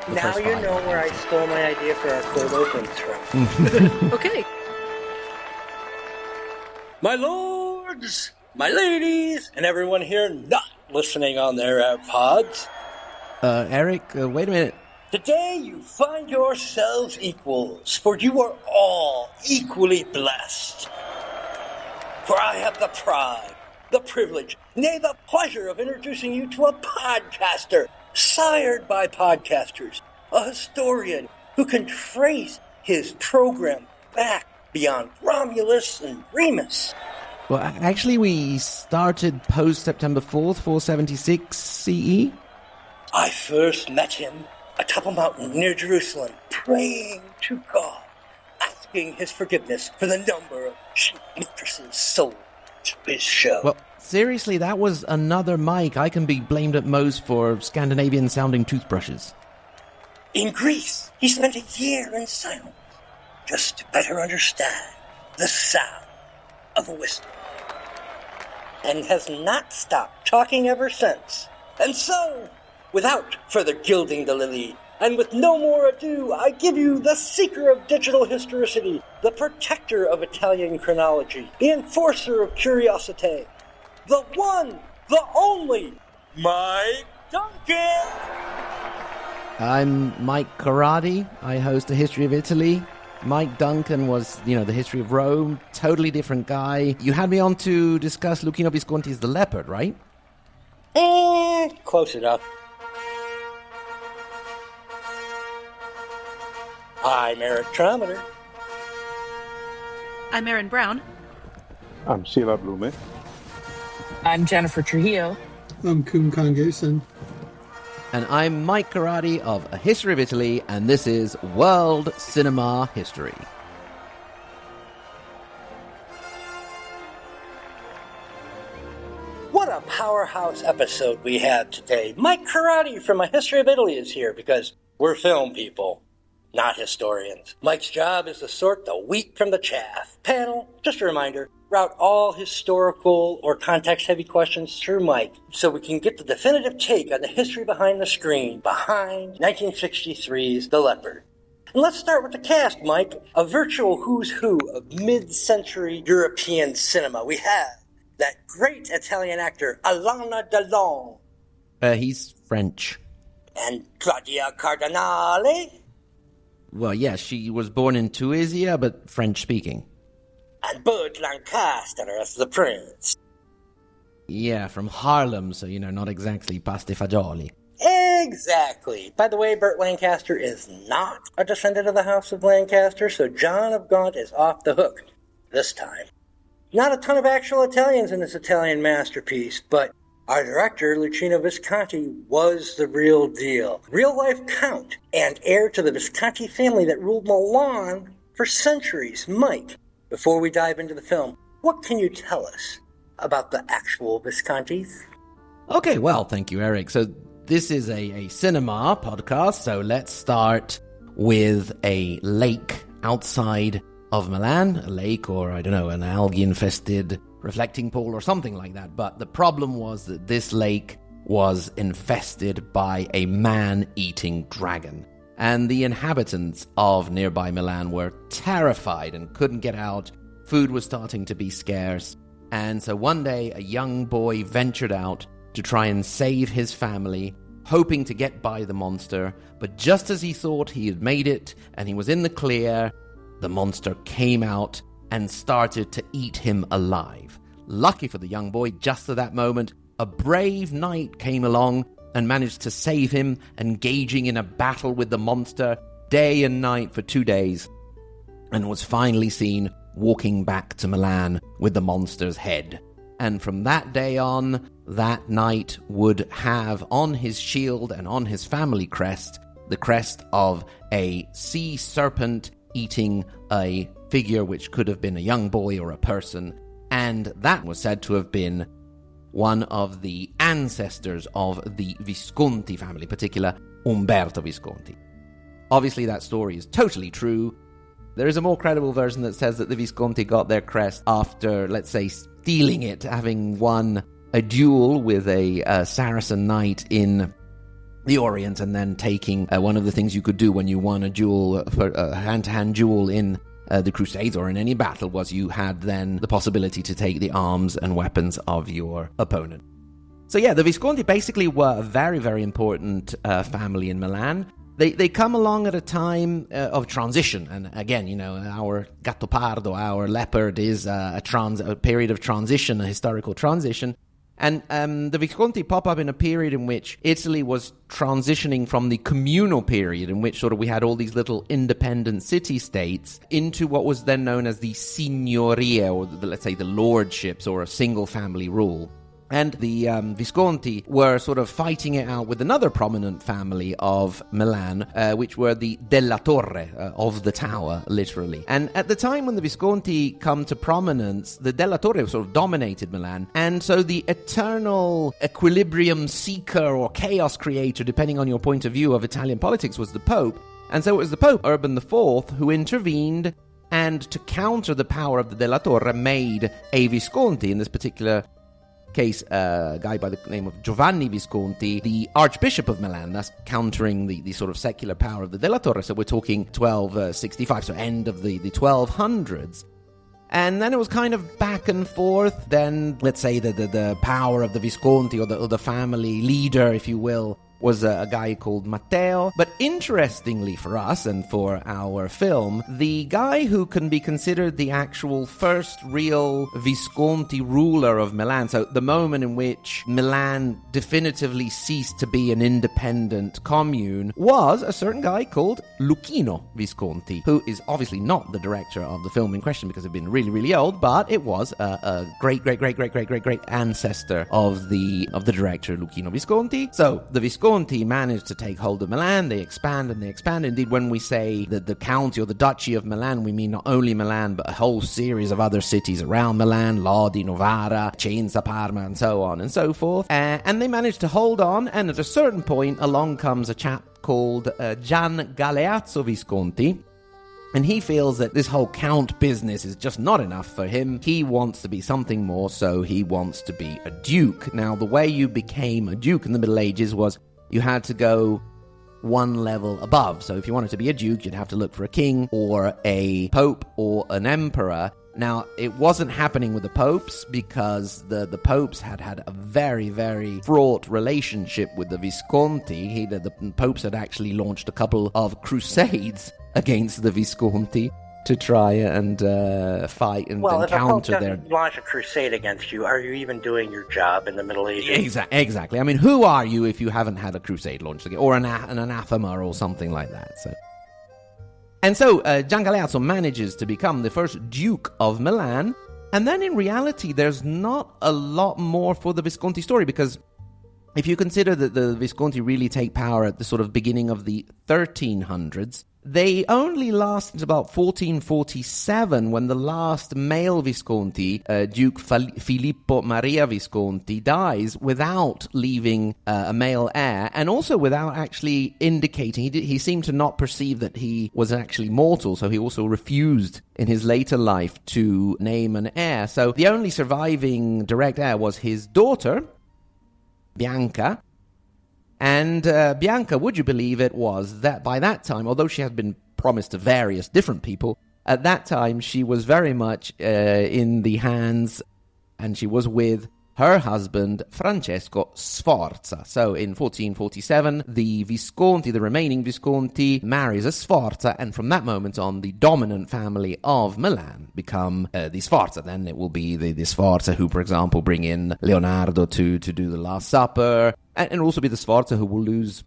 Now you know where I stole my idea for our cold opens from. Okay. My lords, my ladies, and everyone here not listening on their AirPods. Eric, wait a minute. Today you find yourselves equals, for you are all equally blessed. For I have the pride, the privilege, nay, the pleasure of introducing you to a podcaster, sired by podcasters, a historian who can trace his program back beyond Romulus and Remus. Well, actually, we started post-September 4th, 476 CE. I first met him atop a mountain near Jerusalem, praying to God, asking his forgiveness for the number of cheap mattresses sold to his show. Well, seriously, that was another Mike. I can be blamed at most for Scandinavian-sounding toothbrushes. In Greece, he spent a year in silence, just to better understand the sound of a whistle, and has not stopped talking ever since. And so, without further gilding the lily, and with no more ado, I give you the seeker of digital historicity, the protector of Italian chronology, the enforcer of curiosity, the one, the only, Mike Duncan! I'm Mike Corradi. I host A History of Italy. Mike Duncan was, the history of Rome. Totally different guy. You had me on to discuss Luchino Visconti's The Leopard, right? Close enough. I'm Eric Trometer. I'm Erin Brown. I'm Sheila Blume. I'm Jennifer Trujillo. I'm Kuhn Kangusen. And I'm Mike Corradi of A History of Italy, and this is World Cinema History. What a powerhouse episode we had today. Mike Corradi from A History of Italy is here because we're film people, not historians. Mike's job is to sort the wheat from the chaff. Panel, just a reminder, route all historical or context-heavy questions through Mike so we can get the definitive take on the history behind the screen, behind 1963's The Leopard. And let's start with the cast, Mike. A virtual who's who of mid-century European cinema. We have that great Italian actor, Alain Delon. He's French. And Claudia Cardinale. Well, yeah, she was born in Tunisia, but French-speaking. And Burt Lancaster as the prince. Yeah, from Harlem, so, not exactly pasta e fagioli. Exactly. By the way, Burt Lancaster is not a descendant of the House of Lancaster, so John of Gaunt is off the hook this time. Not a ton of actual Italians in this Italian masterpiece, but our director, Luchino Visconti, was the real deal. Real-life count and heir to the Visconti family that ruled Milan for centuries. Mike, before we dive into the film, what can you tell us about the actual Viscontis? Okay, well, thank you, Eric. So this is a cinema podcast, so let's start with a lake outside of Milan, a lake or, I don't know, an algae-infested reflecting pool or something like that. But the problem was that this lake was infested by a man-eating dragon. And the inhabitants of nearby Milan were terrified and couldn't get out. Food was starting to be scarce. And so one day, a young boy ventured out to try and save his family, hoping to get by the monster. But just as he thought he had made it and he was in the clear, the monster came out and started to eat him alive. Lucky for the young boy, just at that moment, a brave knight came along and managed to save him, engaging in a battle with the monster day and night for 2 days, and was finally seen walking back to Milan with the monster's head. And from that day on, that knight would have on his shield and on his family crest the crest of a sea serpent eating a figure which could have been a young boy or a person, and that was said to have been one of the ancestors of the Visconti family, in particular Umberto Visconti. Obviously, that story is totally true. There is a more credible version that says that the Visconti got their crest after, let's say, stealing it, having won a duel with a Saracen knight in the Orient, and then taking one of the things you could do when you won a duel, a hand-to-hand duel in the Crusades or in any battle, was you had then the possibility to take the arms and weapons of your opponent. So yeah, the Visconti basically were a very, very important family in Milan. They come along at a time of transition, and again, you know, our Gattopardo, our Leopard, is a period of transition, a historical transition. And the Visconti pop up in a period in which Italy was transitioning from the communal period, in which sort of we had all these little independent city-states, into what was then known as the signoria, or let's say the lordships, or a single-family rule. And the Visconti were sort of fighting it out with another prominent family of Milan, which were the Della Torre, of the tower, literally. And at the time when the Visconti come to prominence, the Della Torre sort of dominated Milan. And so the eternal equilibrium seeker or chaos creator, depending on your point of view of Italian politics, was the Pope. And so it was the Pope, Urban IV, who intervened, and to counter the power of the Della Torre, made a Visconti, in this particular case, a guy by the name of Giovanni Visconti, the Archbishop of Milan, thus countering the sort of secular power of the Della Torre. So we're talking 1265, so end of the 1200s. And then it was kind of back and forth. Then, let's say, the power of the Visconti, or the family leader, if you will, was a guy called Matteo. But interestingly for us and for our film, the guy who can be considered the actual first real Visconti ruler of Milan, so the moment in which Milan definitively ceased to be an independent commune, was a certain guy called Luchino Visconti, who is obviously not the director of the film in question because it'd been really, really old, but it was a great ancestor of the director Luchino Visconti. So the Visconti managed to take hold of Milan. They expand and they expand. Indeed, when we say that the county or the duchy of Milan, we mean not only Milan, but a whole series of other cities around Milan, Lodi, Novara, Faenza, Parma, and so on and so forth. And they managed to hold on, and at a certain point, along comes a chap called Gian Galeazzo Visconti. And he feels that this whole count business is just not enough for him. He wants to be something more, so he wants to be a duke. Now, the way you became a duke in the Middle Ages was you had to go one level above. So if you wanted to be a duke, you'd have to look for a king or a pope or an emperor. Now, it wasn't happening with the popes because the popes had a very, very fraught relationship with the Visconti. The popes had actually launched a couple of crusades against the Visconti to try and fight and counter their... Well, if a pope launch a crusade against you, are you even doing your job in the Middle Ages? Exactly. I mean, who are you if you haven't had a crusade launched against, or an anathema or something like that? And so Gian Galeazzo manages to become the first Duke of Milan, and then in reality there's not a lot more for the Visconti story, because if you consider that the Visconti really take power at the sort of beginning of the 1300s, they only last until about 1447, when the last male Visconti, Duke Filippo Maria Visconti, dies without leaving a male heir, and also without actually indicating. He seemed to not perceive that he was actually mortal, so he also refused in his later life to name an heir. So the only surviving direct heir was his daughter, Bianca. And Bianca, would you believe it, was that by that time, although she had been promised to various different people, at that time she was very much in the hands, and she was with her husband, Francesco Sforza. So in 1447, the Visconti, the remaining Visconti, marries a Sforza, and from that moment on, the dominant family of Milan become the Sforza. Then it will be the Sforza who, for example, bring in Leonardo to do the Last Supper, and also be the Sforza who will lose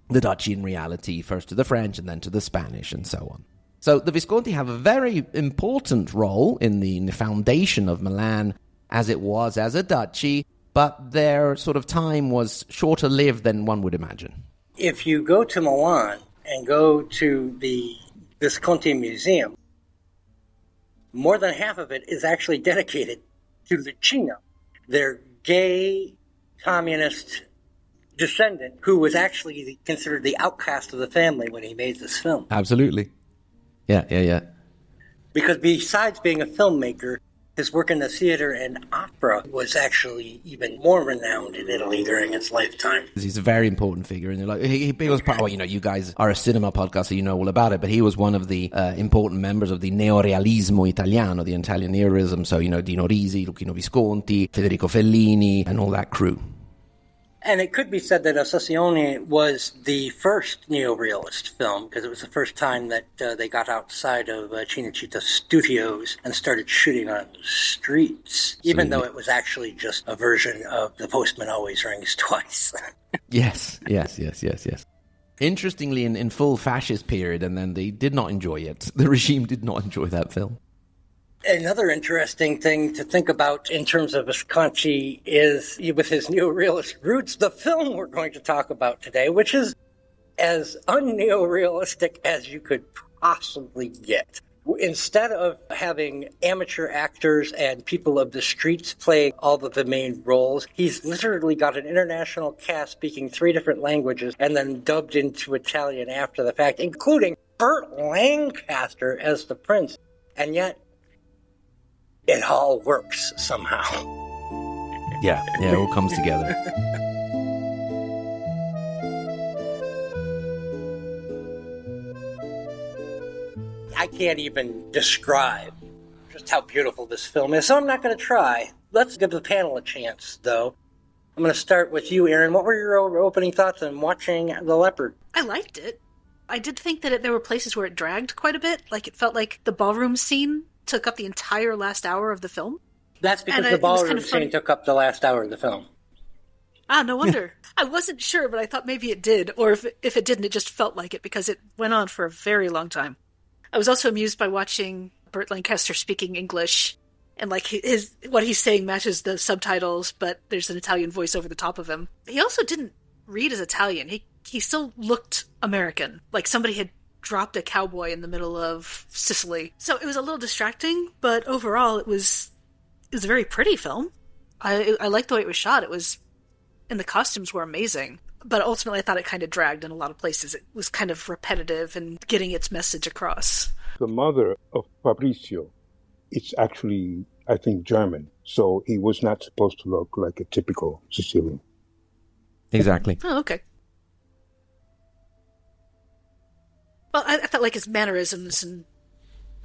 the duchy in reality, first to the French and then to the Spanish, and so on. So the Visconti have a very important role in the foundation of Milan as it was as a duchy, but their sort of time was shorter lived than one would imagine. If you go to Milan and go to the Visconti Museum, more than half of it is actually dedicated to Luchino, their gay communist descendant who was actually considered the outcast of the family when he made this film. Absolutely. Yeah. Because besides being a filmmaker, His work in the theater and opera was actually even more renowned in Italy during his lifetime. He's a very important figure. And he was part, well, you guys are a cinema podcast, so you know all about it, but he was one of the important members of the Neorealismo Italiano, the Italian neorealism. So, Dino Risi, Luchino Visconti, Federico Fellini, and all that crew. And it could be said that Ossessione was the first neorealist film, because it was the first time that they got outside of Cinecittà Studios and started shooting on the streets, even though it was actually just a version of The Postman Always Rings Twice. Yes. Interestingly, in full fascist period, and then they did not enjoy it. The regime did not enjoy that film. Another interesting thing to think about in terms of Visconti is, with his neorealist roots, the film we're going to talk about today, which is as un-neorealistic as you could possibly get. Instead of having amateur actors and people of the streets playing all of the main roles, he's literally got an international cast speaking 3 different languages and then dubbed into Italian after the fact, including Burt Lancaster as the prince. And yet, it all works somehow. Yeah, it all comes together. I can't even describe just how beautiful this film is, so I'm not going to try. Let's give the panel a chance, though. I'm going to start with you, Aaron. What were your opening thoughts on watching The Leopard? I liked it. I did think that there were places where it dragged quite a bit. Like, it felt like the ballroom scene took up the entire last hour of the film. That's because the ballroom scene took up the last hour of the film. Ah, no wonder. I wasn't sure, but I thought maybe it did. Or if it didn't, it just felt like it, because it went on for a very long time. I was also amused by watching Burt Lancaster speaking English, and like what he's saying matches the subtitles, but there's an Italian voice over the top of him. He also didn't read as Italian. He still looked American, like somebody had dropped a cowboy in the middle of Sicily. So it was a little distracting, but overall it was a very pretty film. I liked the way it was shot. And the costumes were amazing. But ultimately I thought it kind of dragged in a lot of places. It was kind of repetitive and getting its message across. The mother of Fabrizio is actually, I think, German. So he was not supposed to look like a typical Sicilian. Exactly. Oh, okay. Well, I felt like his mannerisms and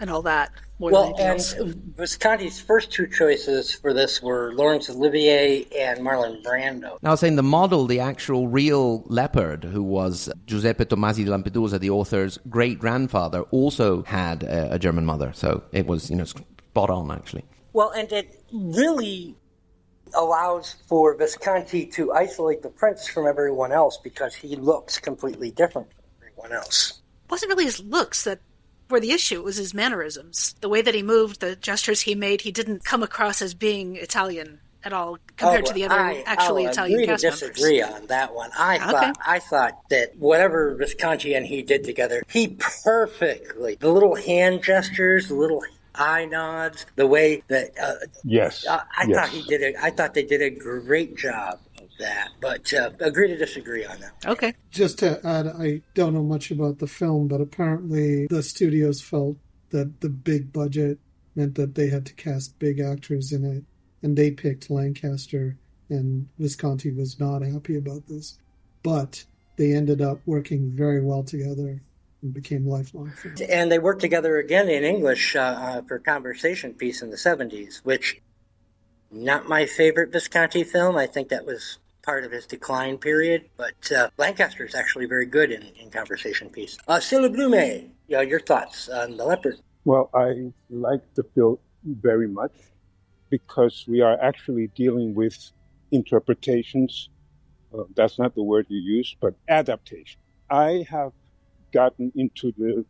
all that more than anything else. Visconti's first 2 choices for this were Laurence Olivier and Marlon Brando. Now, I was saying the model, the actual real leopard, who was Giuseppe Tomasi di Lampedusa, the author's great-grandfather, also had a German mother. So it was, spot on, actually. Well, and it really allows for Visconti to isolate the prince from everyone else because he looks completely different from everyone else. It wasn't really his looks that were the issue. It was his mannerisms. The way that he moved, the gestures he made, he didn't come across as being Italian at all compared to the other Italian cast members. I agree to disagree on that one. I thought that whatever Visconti and he did together, he perfectly, the little hand gestures, the little eye nods, the way that I thought they did a great job of that, but agree to disagree on that. Okay. Just to add, I don't know much about the film, but apparently the studios felt that the big budget meant that they had to cast big actors in it, and they picked Lancaster, and Visconti was not happy about this. But they ended up working very well together and became lifelong friends. And they worked together again in English for Conversation Piece in the 70s, which, not my favorite Visconti film. I think that was part of his decline period, but Lancaster is actually very good in Conversation Piece. Cielo Blume, your thoughts on The Leopard? Well, I like the film very much because we are actually dealing with interpretations. That's not the word you use, but adaptation. I have gotten into the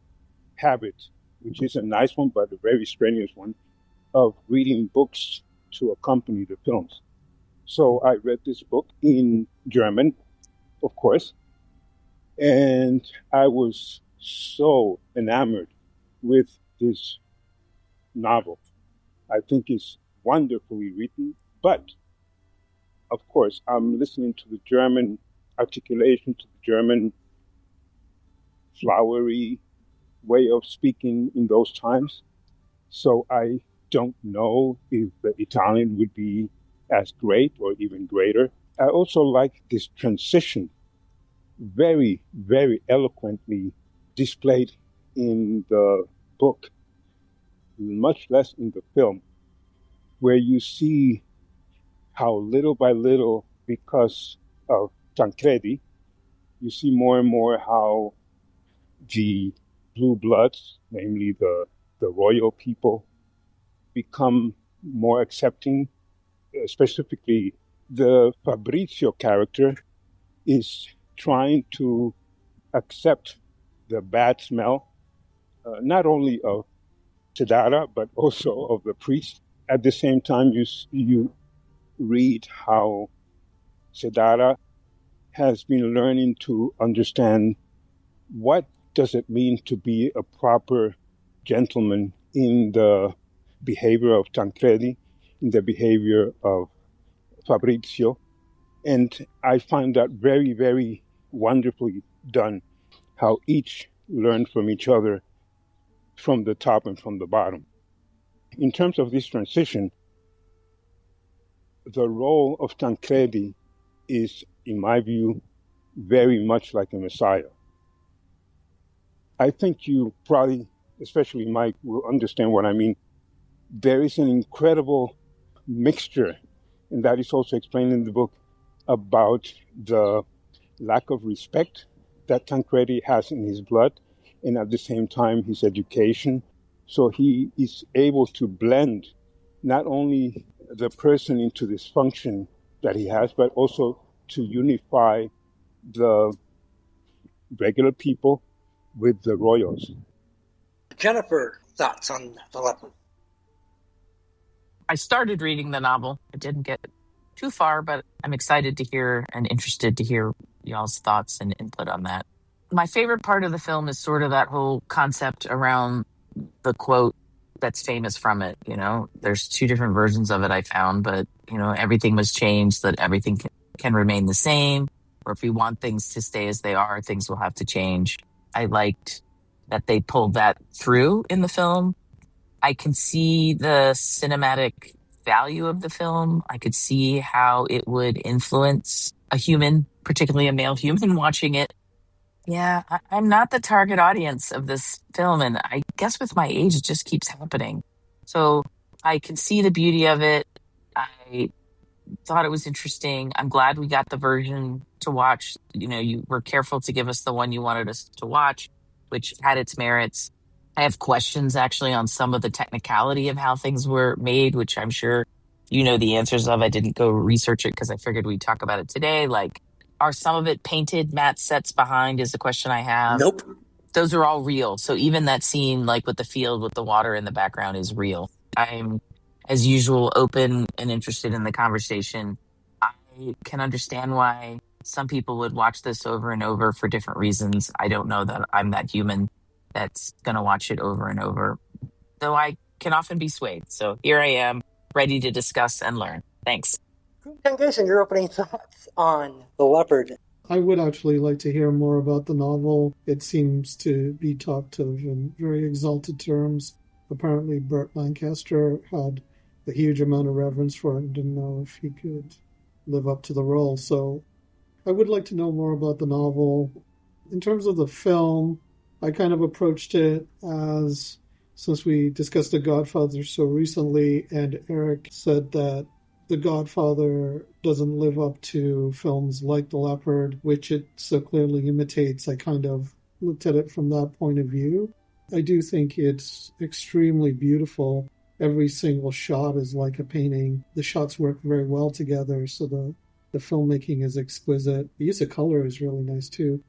habit, which is a nice one, but a very strenuous one, of reading books to accompany the films. So I read this book in German, of course, and I was so enamored with this novel. I think it's wonderfully written, but of course I'm listening to the German articulation, to the German flowery way of speaking in those times. So I don't know if the Italian would be as great or even greater. I also like this transition, very, very eloquently displayed in the book, much less in the film, where you see how little by little, because of Tancredi, you see more and more how the blue bloods, namely the royal people, become more accepting. Specifically, the Fabrizio character is trying to accept the bad smell, not only of Sedara, but also of the priest. At the same time, you read how Sedara has been learning to understand what does it mean to be a proper gentleman in the behavior of Tancredi, in the behavior of Fabrizio. And I find that very, very wonderfully done, how each learned from each other from the top and from the bottom. In terms of this transition, the role of Tancredi is, in my view, very much like a messiah. I think you probably, especially Mike, will understand what I mean. There is an incredible mixture, and that is also explained in the book, about the lack of respect that Tancredi has in his blood, and at the same time his education. So he is able to blend not only the person into this function that he has, but also to unify the regular people with the royals. Jennifer, thoughts on The Leopard? I started reading the novel. I didn't get too far, but I'm excited to hear and interested to hear y'all's thoughts and input on that. My favorite part of the film is sort of that whole concept around the quote that's famous from it. You know, there's two different versions of it I found, but, you know, everything was changed, that everything can remain the same. Or if we want things to stay as they are, things will have to change. I liked that they pulled that through in the film. I can see the cinematic value of the film. I could see how it would influence a human, particularly a male human, watching it. Yeah, I'm not the target audience of this film, and I guess with my age, it just keeps happening. So I can see the beauty of it. I thought it was interesting. I'm glad we got the version to watch. You know, you were careful to give us the one you wanted us to watch, which had its merits. I have questions actually on some of the technicality of how things were made, which I'm sure you know the answers of. I didn't go research it because I figured we'd talk about it today. Like, are some of it painted matte sets behind is a question I have. Nope. Those are all real. So even that scene, like with the field with the water in the background, is real. I'm, as usual, open and interested in the conversation. I can understand why some people would watch this over and over for different reasons. I don't know that I'm that human that's going to watch it over and over, though I can often be swayed. So here I am, ready to discuss and learn. Thanks. Jason, your opening thoughts on The Leopard? I would actually like to hear more about the novel. It seems to be talked of in very exalted terms. Apparently, Burt Lancaster had a huge amount of reverence for it and didn't know if he could live up to the role. So I would like to know more about the novel. In terms of the film, I kind of approached it as, since we discussed The Godfather so recently, and Eric said that The Godfather doesn't live up to films like The Leopard, which it so clearly imitates, I kind of looked at it from that point of view. I do think it's extremely beautiful. Every single shot is like a painting. The shots work very well together, so the filmmaking is exquisite. The use of color is really nice too.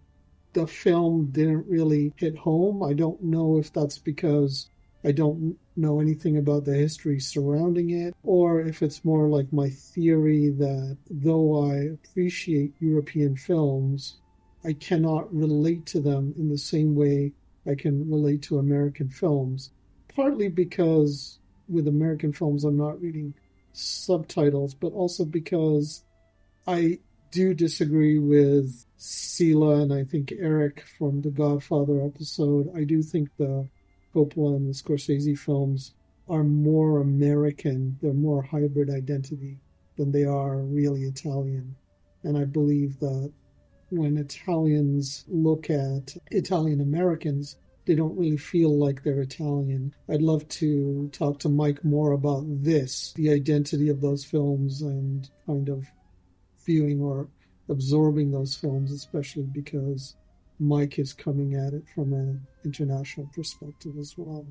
The film didn't really hit home. I don't know if that's because I don't know anything about the history surrounding it, or if it's more like my theory that though I appreciate European films, I cannot relate to them in the same way I can relate to American films. Partly because with American films I'm not reading subtitles, but also because I do disagree with Sela and I think Eric from the Godfather episode. I do think the Coppola and the Scorsese films are more American. They're more hybrid identity than they are really Italian. And I believe that when Italians look at Italian Americans, they don't really feel like they're Italian. I'd love to talk to Mike more about this, the identity of those films and kind of viewing or absorbing those films, especially because Mike is coming at it from an international perspective as well.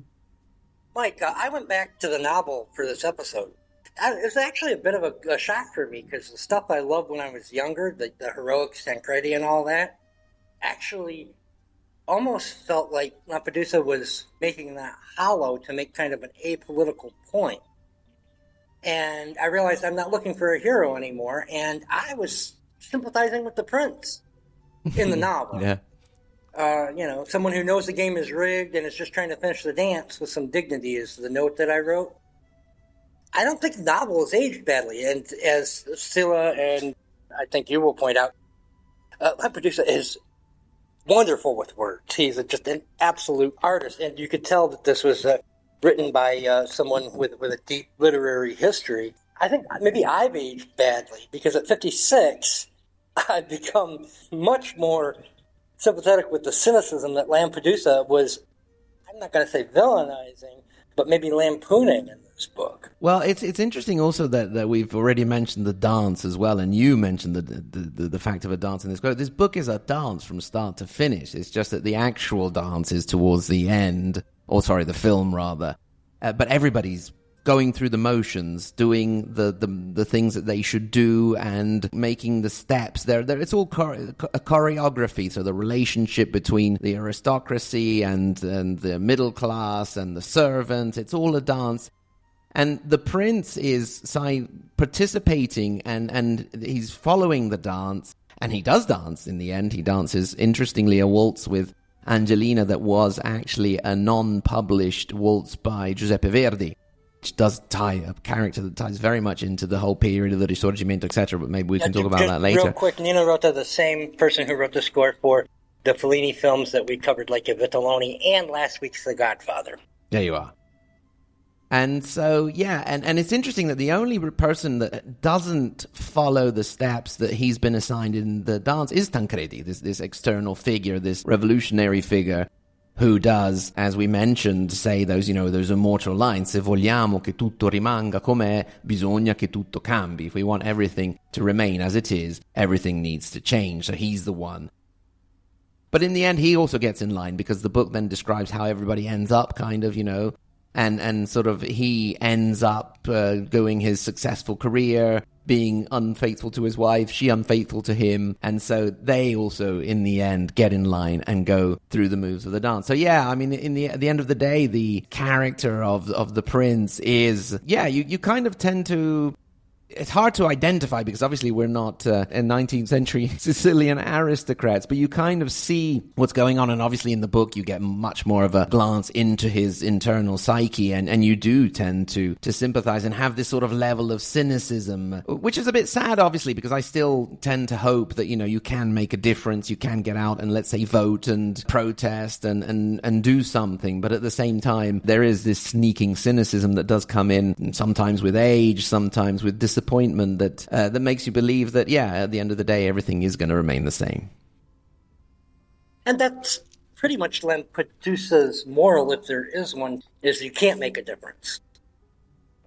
Mike, I went back to the novel for this episode. It was actually a bit of a shock for me because the stuff I loved when I was younger, the heroics, Tancredi and all that, actually almost felt like Lampedusa was making that hollow to make kind of an apolitical point. And I realized I'm not looking for a hero anymore, and I was sympathizing with the prince in the novel. Yeah. Someone who knows the game is rigged and is just trying to finish the dance with some dignity is the note that I wrote. I don't think the novel has aged badly, and as Scylla and I think you will point out, Lampedusa is wonderful with words. He's just an absolute artist, and you could tell that this was written by someone with a deep literary history. I think maybe I've aged badly, because at 56, I've become much more sympathetic with the cynicism that Lampedusa was, I'm not going to say villainizing, but maybe lampooning in this book. Well, it's interesting also that we've already mentioned the dance as well, and you mentioned the fact of a dance in this book. This book is a dance from start to finish. It's just that the actual dance is towards the end, the film rather. But everybody's going through the motions, doing the things that they should do, and making the steps. It's all a choreography. So the relationship between the aristocracy and the middle class and the servant, it's all a dance. And the prince is participating, and he's following the dance, and he does dance in the end. He dances, interestingly, a waltz with Angelina that was actually a non-published waltz by Giuseppe Verdi, which does tie a character that ties very much into the whole period of the Risorgimento, etc. But maybe we can talk about that later. Real quick, Nino Rota, the same person who wrote the score for the Fellini films that we covered, like Vitelloni, and last week's The Godfather. There you are. And so, yeah, and it's interesting that the only person that doesn't follow the steps that he's been assigned in the dance is Tancredi, this external figure, this revolutionary figure, who does, as we mentioned, say those immortal lines, se vogliamo che tutto rimanga com'è, bisogna che tutto cambi. If we want everything to remain as it is, everything needs to change. So he's the one. But in the end, he also gets in line, because the book then describes how everybody ends up kind of, and sort of he ends up going his successful career, being unfaithful to his wife, she unfaithful to him, and so they also in the end get in line and go through the moves of the dance. So yeah, I mean, at the end of the day, the character of the prince is, you kind of tend to, it's hard to identify, because obviously we're not in 19th century Sicilian aristocrats, but you kind of see what's going on, and obviously in the book you get much more of a glance into his internal psyche, and you do tend to sympathize and have this sort of level of cynicism, which is a bit sad, obviously, because I still tend to hope that, you can make a difference, you can get out and, let's say, vote and protest and do something, but at the same time there is this sneaking cynicism that does come in, sometimes with age, sometimes with disappointment, that makes you believe that, at the end of the day, everything is going to remain the same. And that's pretty much Lampedusa's moral, if there is one, is you can't make a difference.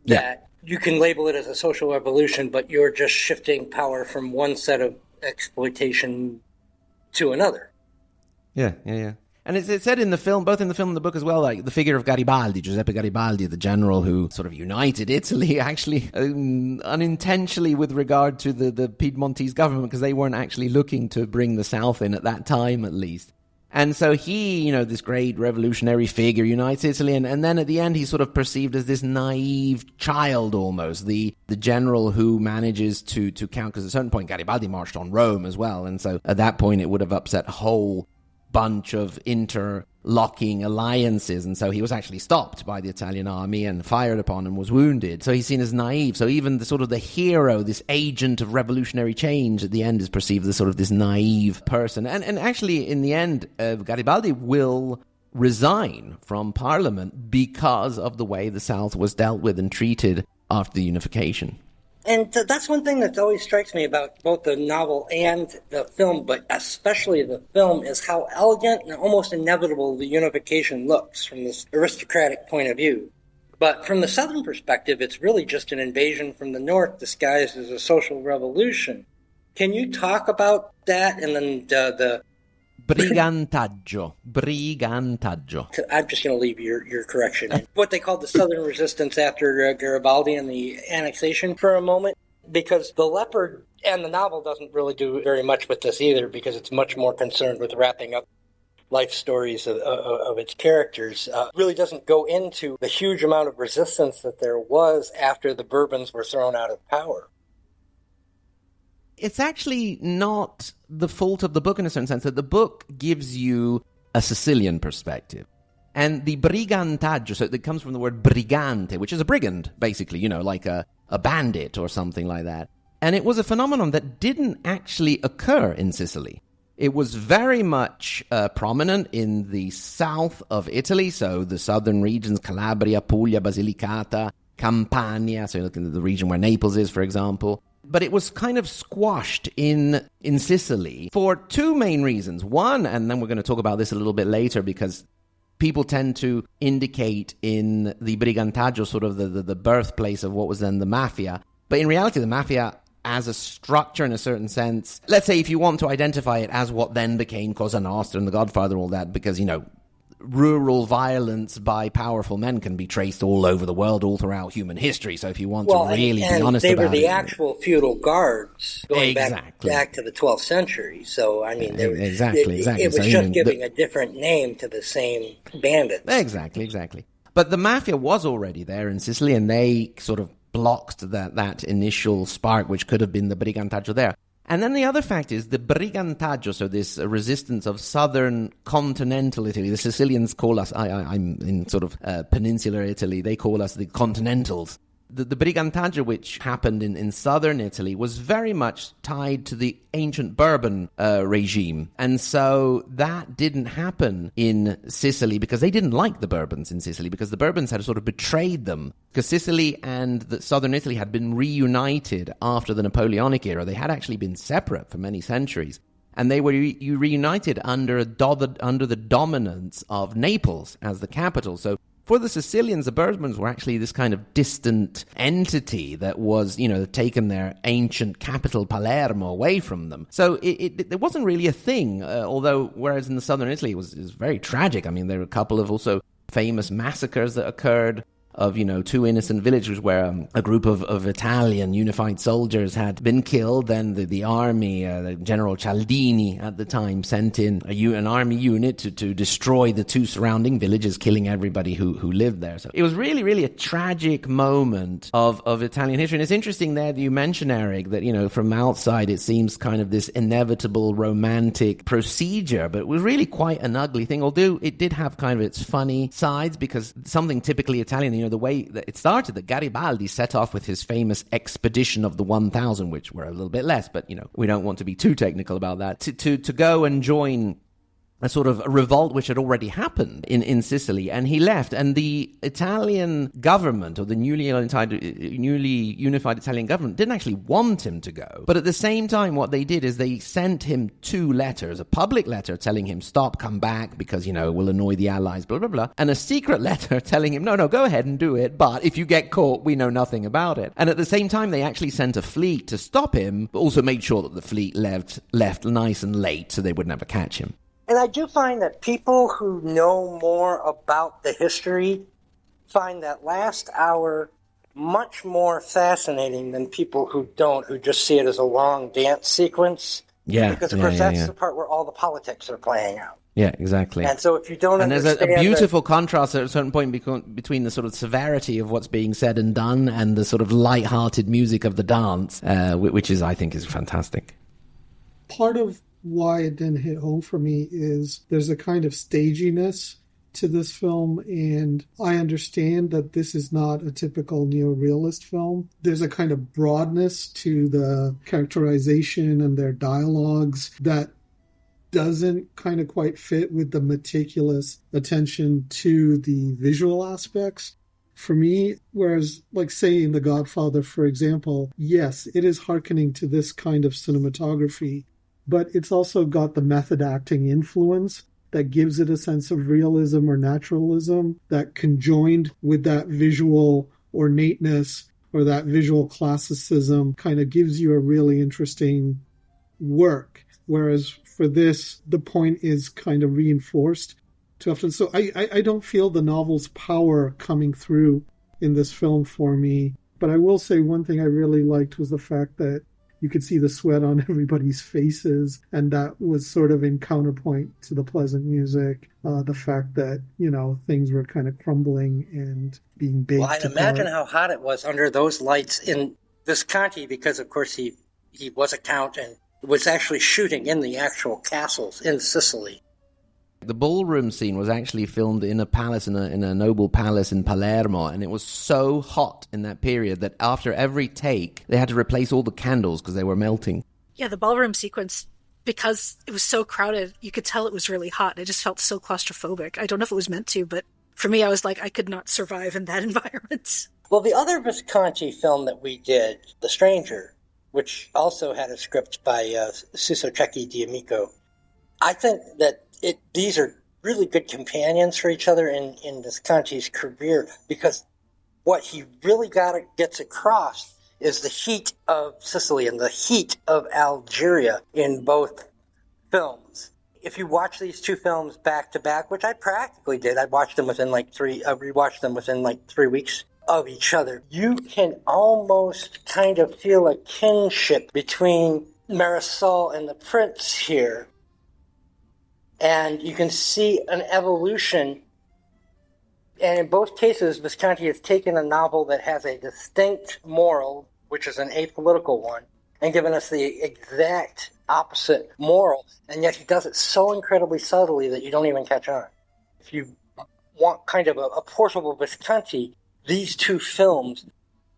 Yeah. That you can label it as a social revolution, but you're just shifting power from one set of exploitation to another. Yeah. And it's said in the film, both in the film and the book as well, like the figure of Garibaldi, Giuseppe Garibaldi, the general who sort of united Italy, actually unintentionally with regard to the Piedmontese government, because they weren't actually looking to bring the South in at that time, at least. And so he, this great revolutionary figure, unites Italy, and then at the end he's sort of perceived as this naive child almost, the general who manages to count, because at a certain point Garibaldi marched on Rome as well, and so at that point it would have upset a whole bunch of interlocking alliances, and so he was actually stopped by the Italian army and fired upon and was wounded. So he's seen as naive. So even the hero, this agent of revolutionary change, at the end is perceived as sort of this naive person. And actually, in the end, Garibaldi will resign from Parliament because of the way the South was dealt with and treated after the unification. And that's one thing that always strikes me about both the novel and the film, but especially the film, is how elegant and almost inevitable the unification looks from this aristocratic point of view. But from the Southern perspective, it's really just an invasion from the North disguised as a social revolution. Can you talk about that and then the Brigantaggio. I'm just going to leave your correction in. What they called the Southern Resistance after Garibaldi and the annexation for a moment, because the Leopard and the novel doesn't really do very much with this either, because it's much more concerned with wrapping up life stories of its characters. Really doesn't go into the huge amount of resistance that there was after the Bourbons were thrown out of power. It's actually not the fault of the book in a certain sense, that the book gives you a Sicilian perspective. And the Brigantaggio, so it comes from the word brigante, which is a brigand, basically, like a bandit or something like that. And it was a phenomenon that didn't actually occur in Sicily. It was very much prominent in the south of Italy, so the southern regions, Calabria, Puglia, Basilicata, Campania, so you look at the region where Naples is, for example. But it was kind of squashed in Sicily for two main reasons. One, and then we're going to talk about this a little bit later, because people tend to indicate in the Brigantaggio sort of the birthplace of what was then the mafia. But in reality, the mafia, as a structure in a certain sense, let's say if you want to identify it as what then became Cosa Nostra and The Godfather, all that, because, rural violence by powerful men can be traced all over the world, all throughout human history. So if you want to really be honest about it, they were the actual feudal guards going back to the 12th century. So, I mean, exactly. It was just giving a different name to the same bandits. Exactly. But the mafia was already there in Sicily, and they sort of blocked that initial spark, which could have been the Brigantaggio there. And then the other fact is the Brigantaggio, so this resistance of southern continental Italy. The Sicilians call us, I'm in sort of peninsular Italy, they call us the Continentals. The Brigantaggio, which happened in southern Italy, was very much tied to the ancient Bourbon regime. And so that didn't happen in Sicily because they didn't like the Bourbons in Sicily, because the Bourbons had sort of betrayed them. Because Sicily and southern Italy had been reunited after the Napoleonic era. They had actually been separate for many centuries. And they were reunited under the dominance of Naples as the capital. So for the Sicilians, the Bourbons were actually this kind of distant entity that was, taken their ancient capital, Palermo, away from them. So it wasn't really a thing, although whereas in the southern Italy it was very tragic. I mean, there were a couple of also famous massacres that occurred of, two innocent villagers where a group of Italian unified soldiers had been killed. Then the army, General Cialdini at the time, sent in an army unit to destroy the two surrounding villages, killing everybody who lived there. So it was really, really a tragic moment of Italian history. And it's interesting there that you mention, Eric, that, from outside it seems kind of this inevitable romantic procedure, but it was really quite an ugly thing, although it did have kind of its funny sides, because something typically Italian, the way that it started, that Garibaldi set off with his famous expedition of the 1,000, which were a little bit less, but, we don't want to be too technical about that, to go and join a sort of revolt which had already happened in Sicily, and he left. And the Italian government, or the newly unified Italian government, didn't actually want him to go. But at the same time, what they did is they sent him two letters: a public letter telling him, stop, come back, because, we'll annoy the Allies, blah, blah, blah, and a secret letter telling him, no, go ahead and do it, but if you get caught, we know nothing about it. And at the same time, they actually sent a fleet to stop him, but also made sure that the fleet left nice and late so they would never catch him. And I do find that people who know more about the history find that last hour much more fascinating than people who don't, who just see it as a long dance sequence. Yeah. Because, of course, that's the part where all the politics are playing out. Yeah, exactly. And so if you don't understand... And there's a beautiful contrast at a certain point between the sort of severity of what's being said and done and the sort of light-hearted music of the dance, which I think is fantastic. Part of why it didn't hit home for me is there's a kind of staginess to this film, and I understand that this is not a typical neorealist film. There's a kind of broadness to the characterization and their dialogues that doesn't kind of quite fit with the meticulous attention to the visual aspects for me. Whereas, like, say, in The Godfather, for example, yes, it is hearkening to this kind of cinematography, but it's also got the method acting influence that gives it a sense of realism or naturalism that, conjoined with that visual ornateness or that visual classicism, kind of gives you a really interesting work. Whereas for this, the point is kind of reinforced too often. So I don't feel the novel's power coming through in this film for me. But I will say one thing I really liked was the fact that you could see the sweat on everybody's faces, and that was sort of in counterpoint to the pleasant music. The fact that, you know, things were kind of crumbling and being baked Well, I'd imagine how hot it was under those lights in Visconti, because, of course, he was a count and was actually shooting in the actual castles in Sicily. The ballroom scene was actually filmed in a palace, in a noble palace in Palermo, and it was so hot in that period that after every take, they had to replace all the candles because they were melting. Yeah, the ballroom sequence, because it was so crowded, you could tell it was really hot. It just felt so claustrophobic. I don't know if it was meant to, but for me, I was like, I could not survive in that environment. Well, the other Visconti film that we did, The Stranger, which also had a script by Suso Cecchi D'Amico, I think that these are really good companions for each other in Visconti's career, because what he really gets across is the heat of Sicily and the heat of Algeria in both films. If you watch these two films back to back, which I practically did, I watched them within rewatched them within 3 weeks of each other, you can almost kind of feel a kinship between Marisol and the prince here. And you can see an evolution. And in both cases, Visconti has taken a novel that has a distinct moral, which is an apolitical one, and given us the exact opposite moral. And yet he does it so incredibly subtly that you don't even catch on. If you want kind of a portable Visconti, these two films,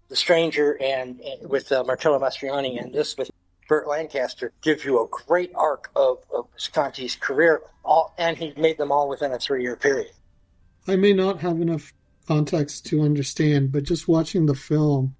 The Stranger and with Marcello Mastroianni, and this with Burt Lancaster, give you a great arc of Visconti's career, and he made them all within a 3-year period. I may not have enough context to understand, but just watching the film,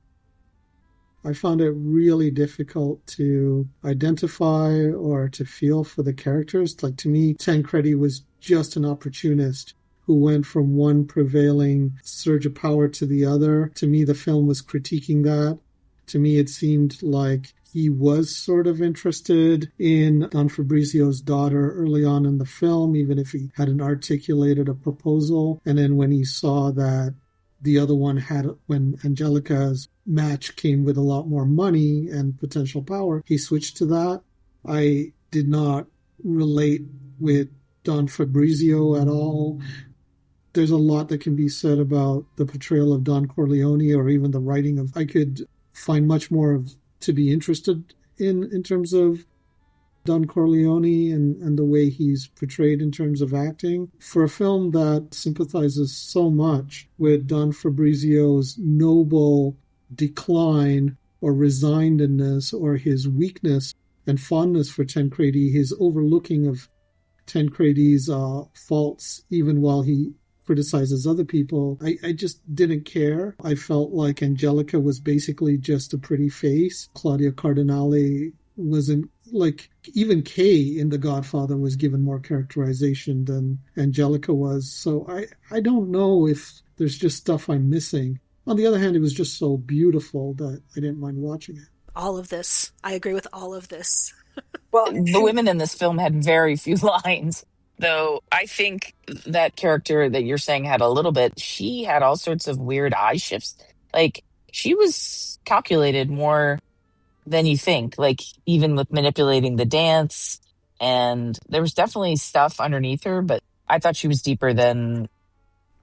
I found it really difficult to identify or to feel for the characters. Like, to me, Tancredi was just an opportunist who went from one prevailing surge of power to the other. To me, the film was critiquing that. To me, it seemed like he was sort of interested in Don Fabrizio's daughter early on in the film, even if he hadn't articulated a proposal. And then when he saw that the other one when Angelica's match came with a lot more money and potential power, he switched to that. I did not relate with Don Fabrizio at all. There's a lot that can be said about the portrayal of Don Corleone, or even the writing of... I could find much more to be interested in terms of Don Corleone and the way he's portrayed in terms of acting. For a film that sympathizes so much with Don Fabrizio's noble decline or resignedness, or his weakness and fondness for Tancredi, his overlooking of Tancredi's faults, even while he criticizes other people, I just didn't care. I felt like Angelica was basically just a pretty face. Claudia Cardinale wasn't, like, even Kay in The Godfather was given more characterization than Angelica was. So I don't know if there's just stuff I'm missing. On the other hand, it was just so beautiful that I didn't mind watching it. All of this. I agree with all of this. Well, the women in this film had very few lines. Though I think that character that you're saying had a little bit, she had all sorts of weird eye shifts. Like, she was calculated more than you think, like, even with manipulating the dance. And there was definitely stuff underneath her, but I thought she was deeper than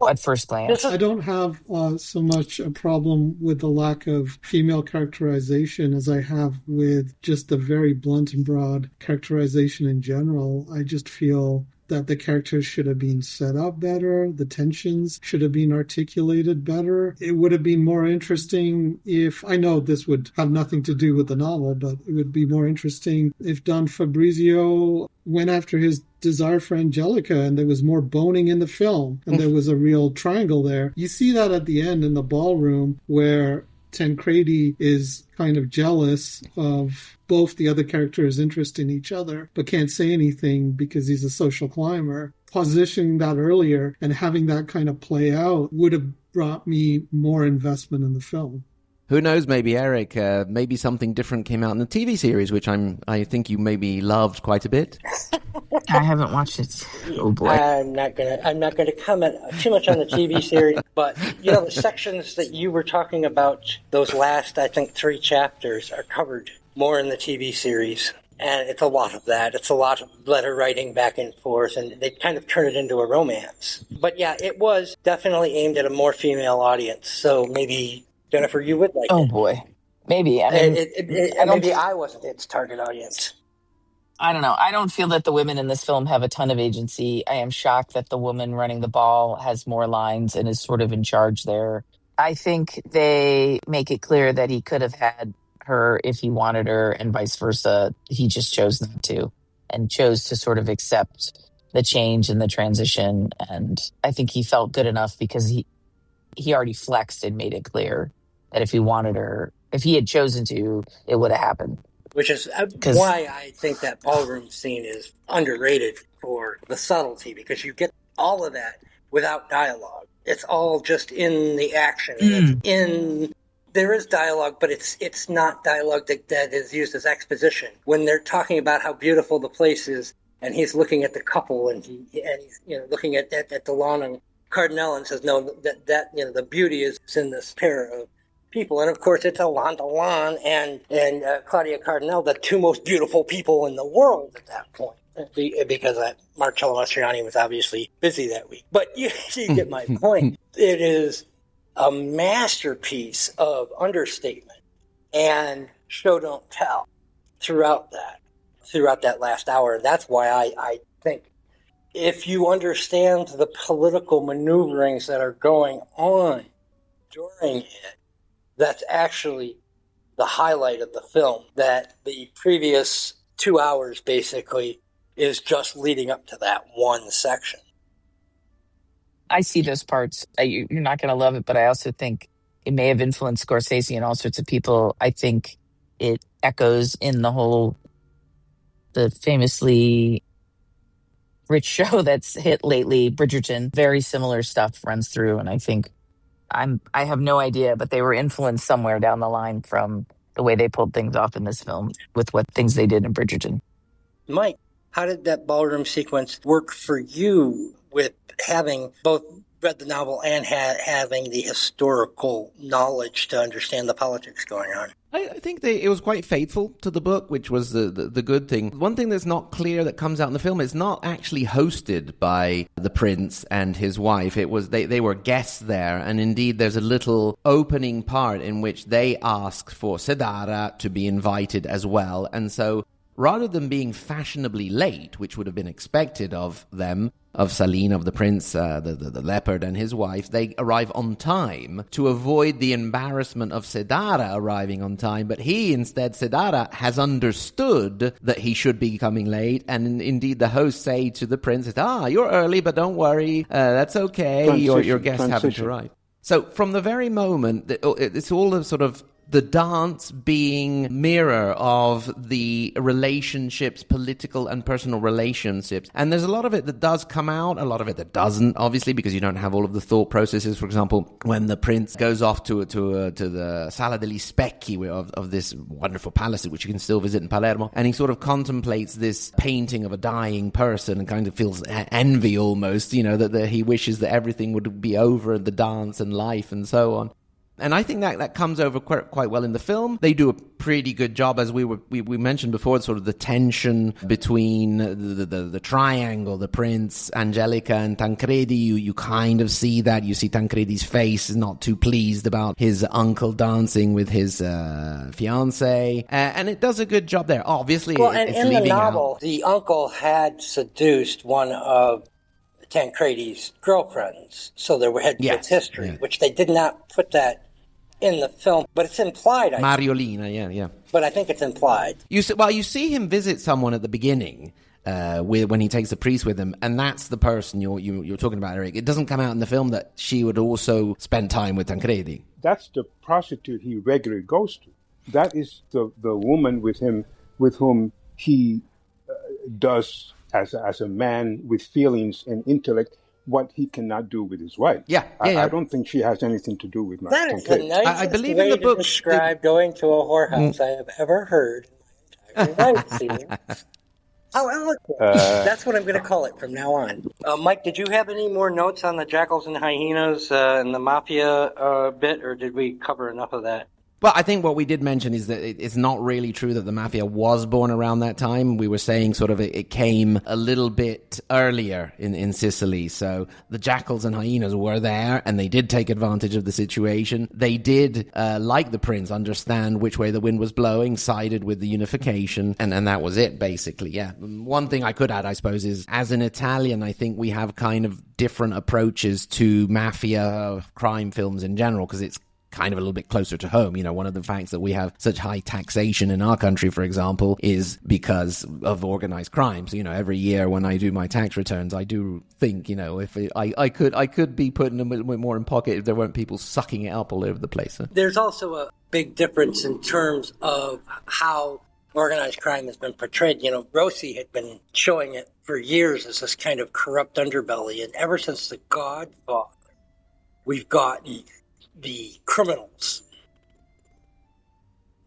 at first glance. I don't have so much a problem with the lack of female characterization as I have with just the very blunt and broad characterization in general. I just feel that the characters should have been set up better, the tensions should have been articulated better. It would have been more interesting if, I know this would have nothing to do with the novel, but it would be more interesting if Don Fabrizio went after his desire for Angelica and there was more boning in the film and there was a real triangle there. You see that at the end in the ballroom where Tancredi is kind of jealous of both the other characters' interest in each other, but can't say anything because he's a social climber. Positioning that earlier and having that kind of play out would have brought me more investment in the film. Who knows, maybe, Eric, maybe something different came out in the TV series, which I think you maybe loved quite a bit. I haven't watched it. Oh boy. I'm not gonna comment too much on the TV series, but the sections that you were talking about, those last, I think, 3 chapters are covered more in the TV series. And it's a lot of that. It's a lot of letter writing back and forth, and they kind of turn it into a romance. But yeah, it was definitely aimed at a more female audience, so maybe Jennifer, you would like it. Oh boy, maybe. I mean, maybe I wasn't its target audience. I don't know. I don't feel that the women in this film have a ton of agency. I am shocked that the woman running the ball has more lines and is sort of in charge there. I think they make it clear that he could have had her if he wanted her and vice versa. He just chose not to and chose to sort of accept the change and the transition. And I think he felt good enough because he already flexed and made it clear that if he wanted her, if he had chosen to, it would have happened. Which is why I think that ballroom scene is underrated for the subtlety, because you get all of that without dialogue. It's all just in the action. There is dialogue, but it's not dialogue that is used as exposition. When they're talking about how beautiful the place is, and he's looking at the couple, and he's looking at the lawn and Cardinale and says, no, that the beauty is in this pair of people. And of course, it's Alain Delon and Claudia Cardinale, the 2 most beautiful people in the world at that point, because Marcello Mastroianni was obviously busy that week. But you get my point. It is a masterpiece of understatement and show don't tell throughout that last hour. And that's why I think if you understand the political maneuverings that are going on during it, that's actually the highlight of the film, that the previous 2 hours basically is just leading up to that one section. I see those parts. You're not going to love it, but I also think it may have influenced Scorsese and all sorts of people. I think it echoes in the famously rich show that's hit lately, Bridgerton. Very similar stuff runs through, and I think I have no idea, but they were influenced somewhere down the line from the way they pulled things off in this film with what things they did in Bridgerton. Mike, how did that ballroom sequence work for you with having both read the novel and having the historical knowledge to understand the politics going on? I think it was quite faithful to the book, which was the good thing. One thing that's not clear that comes out in the film is not actually hosted by the prince and his wife. It was they were guests there, and indeed there's a little opening part in which they ask for Sedara to be invited as well. And so rather than being fashionably late, which would have been expected of them, of Saline, of the prince, the leopard and his wife, they arrive on time to avoid the embarrassment of Sedara arriving on time. But Sedara has understood that he should be coming late. And indeed, the hosts say to the prince, you're early, but don't worry. That's okay. Your guests haven't arrived. So from the very moment, it's all the sort of the dance being mirror of the relationships, political and personal relationships. And there's a lot of it that does come out, a lot of it that doesn't, obviously, because you don't have all of the thought processes. For example, when the prince goes off to the Sala degli Specchi of this wonderful palace, which you can still visit in Palermo, and he sort of contemplates this painting of a dying person and kind of feels envy almost, that he wishes that everything would be over, the dance and life and so on. And I think that comes over quite well in the film. They do a pretty good job, as we mentioned before, sort of the tension between the triangle, the prince, Angelica, and Tancredi. You kind of see that. You see Tancredi's face is not too pleased about his uncle dancing with his fiancée, and it does a good job there. Obviously, well, it's and in the novel, out. the uncle had seduced one of Tancredi's girlfriends, so there had this history, which they did not put that in the film, but it's implied. Mariolina, yeah. But I think it's implied. You see him visit someone at the beginning when he takes the priest with him, and that's the person you're talking about, Eric. It doesn't come out in the film that she would also spend time with Tancredi. That's the prostitute he regularly goes to. That is the woman with whom he does as a man with feelings and intellect what he cannot do with his wife. I don't think she has anything to do with my That is the nicest I believe way in the book to describe going to a whorehouse I have ever heard in my entire life, Stephen. How eloquent. That's what I'm going to call it from now on. Mike, did you have any more notes on the jackals and hyenas and the mafia bit, or did we cover enough of that? Well, I think what we did mention is that it's not really true that the mafia was born around that time. We were saying sort of it came a little bit earlier in Sicily. So the jackals and hyenas were there, and they did take advantage of the situation. They did, like the prince, understand which way the wind was blowing, sided with the unification, and that was it, basically, yeah. One thing I could add, I suppose, is as an Italian, I think we have kind of different approaches to mafia crime films in general, because it's kind of a little bit closer to home. One of the facts that we have such high taxation in our country, for example, is because of organized crime. So, every year when I do my tax returns, I do think, if I could be putting a little bit more in pocket if there weren't people sucking it up all over the place. There's also a big difference in terms of how organized crime has been portrayed. Rossi had been showing it for years as this kind of corrupt underbelly. And ever since The Godfather, we've gotten the criminals'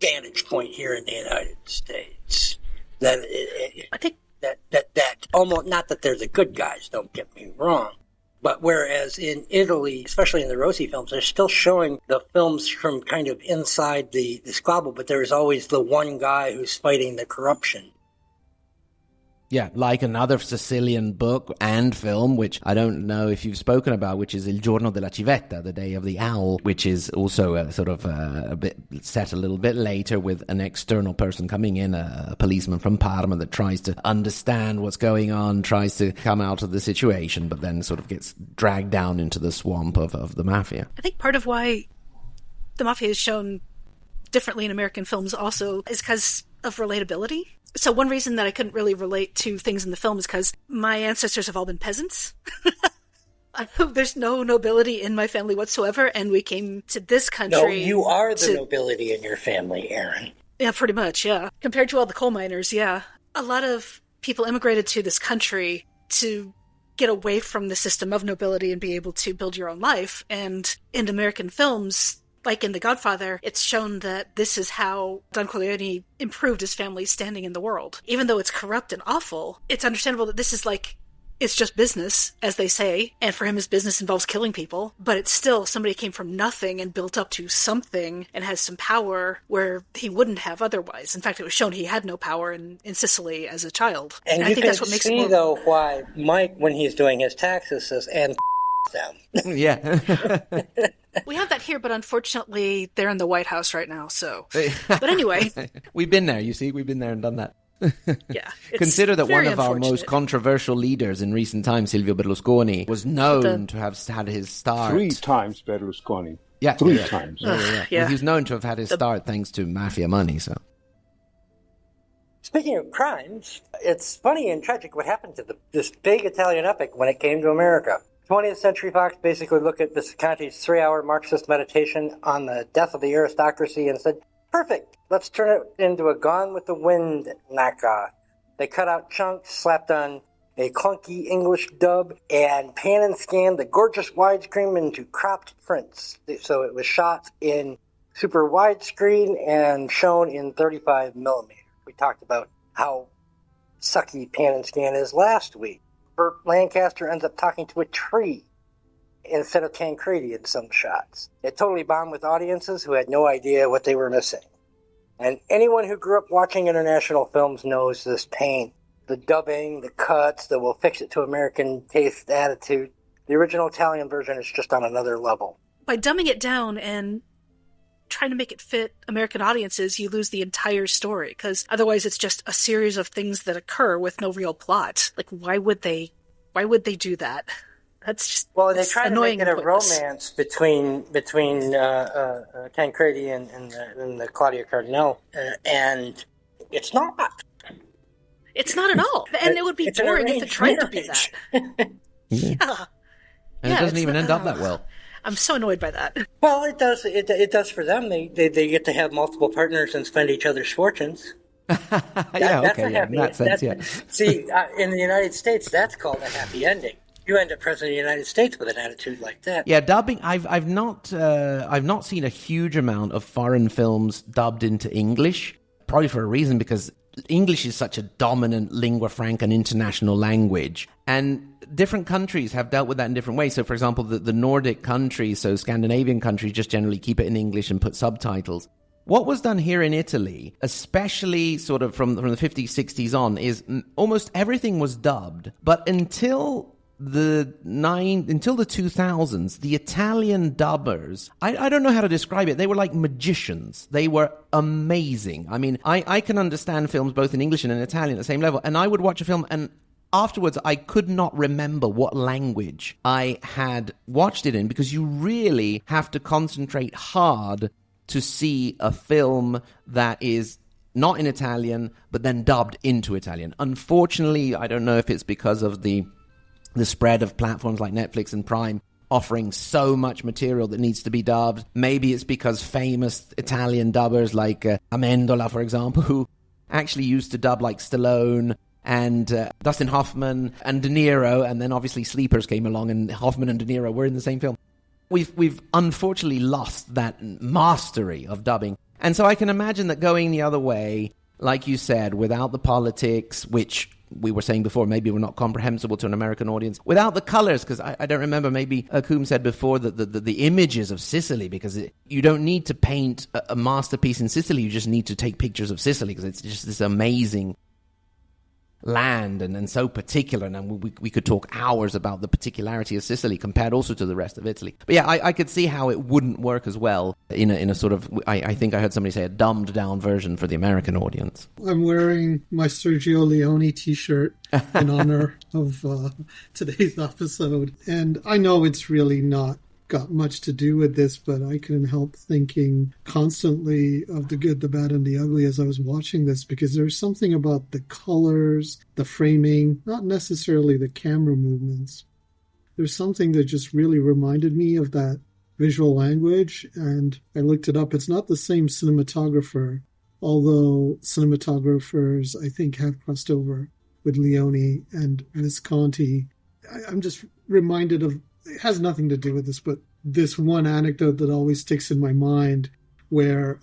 vantage point here in the United States. I think that almost, not that they're the good guys, don't get me wrong, but whereas in Italy, especially in the Rossi films, they're still showing the films from kind of inside the squabble, but there is always the one guy who's fighting the corruption. Yeah, like another Sicilian book and film, which I don't know if you've spoken about, which is Il giorno della civetta, the day of the owl, which is also a sort of a bit set a little bit later with an external person coming in, a policeman from Parma that tries to understand what's going on, tries to come out of the situation, but then sort of gets dragged down into the swamp of the mafia. I think part of why the mafia is shown differently in American films also is because of relatability. So one reason that I couldn't really relate to things in the film is because my ancestors have all been peasants. There's no nobility in my family whatsoever, and we came to this country... No, you are the nobility in your family, Aaron. Yeah, pretty much, yeah. Compared to all the coal miners, yeah. A lot of people immigrated to this country to get away from the system of nobility and be able to build your own life. And in American films, like in The Godfather, it's shown that this is how Don Corleone improved his family's standing in the world. Even though it's corrupt and awful, it's understandable that this is it's just business, as they say, and for him his business involves killing people, but it's still somebody came from nothing and built up to something and has some power where he wouldn't have otherwise. In fact, it was shown he had no power in Sicily as a child. And I think that's what makes it more... though, why Mike, when he's doing his taxes, says, and them. Yeah. We have that here, but unfortunately, they're in the White House right now, so... But anyway... We've been there, you see. We've been there and done that. Yeah. Consider that one of our most controversial leaders in recent times, Silvio Berlusconi, was known to have had his start... 3 times Berlusconi. Yeah. 3 times. Yeah. Well, he was known to have had his start thanks to mafia money, so... Speaking of crimes, it's funny and tragic what happened to this big Italian epic when it came to America. 20th Century Fox basically looked at Visconti's 3-hour Marxist meditation on the death of the aristocracy and said, perfect, let's turn it into a Gone with the Wind knockoff. They cut out chunks, slapped on a clunky English dub, and pan and scanned the gorgeous widescreen into cropped prints. So it was shot in super widescreen and shown in 35 millimeter. We talked about how sucky pan and scan is last week. Burt Lancaster ends up talking to a tree instead of Tancredi in some shots. It totally bombed with audiences who had no idea what they were missing. And anyone who grew up watching international films knows this pain. The dubbing, the cuts, the we'll fix it to American taste attitude. The original Italian version is just on another level. By dumbing it down and trying to make it fit American audiences, you lose the entire story, because otherwise it's just a series of things that occur with no real plot. Like, why would they do that? That's just they try to make it a romance between Tancredi and the Claudia Cardinale, and it's not. It's not at all, and it would be boring if it tried to be that. Yeah. And it doesn't even end up that well. I'm so annoyed by that. Well, it does. It does for them. They get to have multiple partners and spend each other's fortunes. In that sense, yeah. See, in the United States, that's called a happy ending. You end up president of the United States with an attitude like that. Yeah, dubbing. I've not seen a huge amount of foreign films dubbed into English. Probably for a reason, because English is such a dominant lingua franca and international language, and different countries have dealt with that in different ways. So, for example, the Nordic countries, so Scandinavian countries, just generally keep it in English and put subtitles. What was done here in Italy, especially sort of from the 50s, 60s on, is almost everything was dubbed. But until the 2000s, the Italian dubbers, I don't know how to describe it. They were like magicians. They were amazing. I mean, I can understand films both in English and in Italian at the same level. And I would watch a film and afterwards, I could not remember what language I had watched it in, because you really have to concentrate hard to see a film that is not in Italian, but then dubbed into Italian. Unfortunately, I don't know if it's because of the spread of platforms like Netflix and Prime offering so much material that needs to be dubbed. Maybe it's because famous Italian dubbers like Amendola, for example, who actually used to dub like Stallone and Dustin Hoffman and De Niro, and then obviously Sleepers came along and Hoffman and De Niro were in the same film. We've unfortunately lost that mastery of dubbing. And so I can imagine that going the other way, like you said, without the politics, which we were saying before, maybe were not comprehensible to an American audience, without the colors, because I don't remember, maybe Akum said before that the images of Sicily, because you don't need to paint a masterpiece in Sicily, you just need to take pictures of Sicily, because it's just this amazing land and so particular, and we could talk hours about the particularity of Sicily compared also to the rest of Italy. But yeah, I could see how it wouldn't work as well in a sort of, I think I heard somebody say, a dumbed down version for the American audience. I'm wearing my Sergio Leone t-shirt in honor of today's episode, and I know it's really not got much to do with this, but I couldn't help thinking constantly of the good, the bad, and the ugly as I was watching this, because there's something about the colors, the framing, not necessarily the camera movements. There's something that just really reminded me of that visual language, and I looked it up. It's not the same cinematographer, although cinematographers, I think, have crossed over with Leone and Visconti. I'm just reminded of, it has nothing to do with this, but this one anecdote that always sticks in my mind where,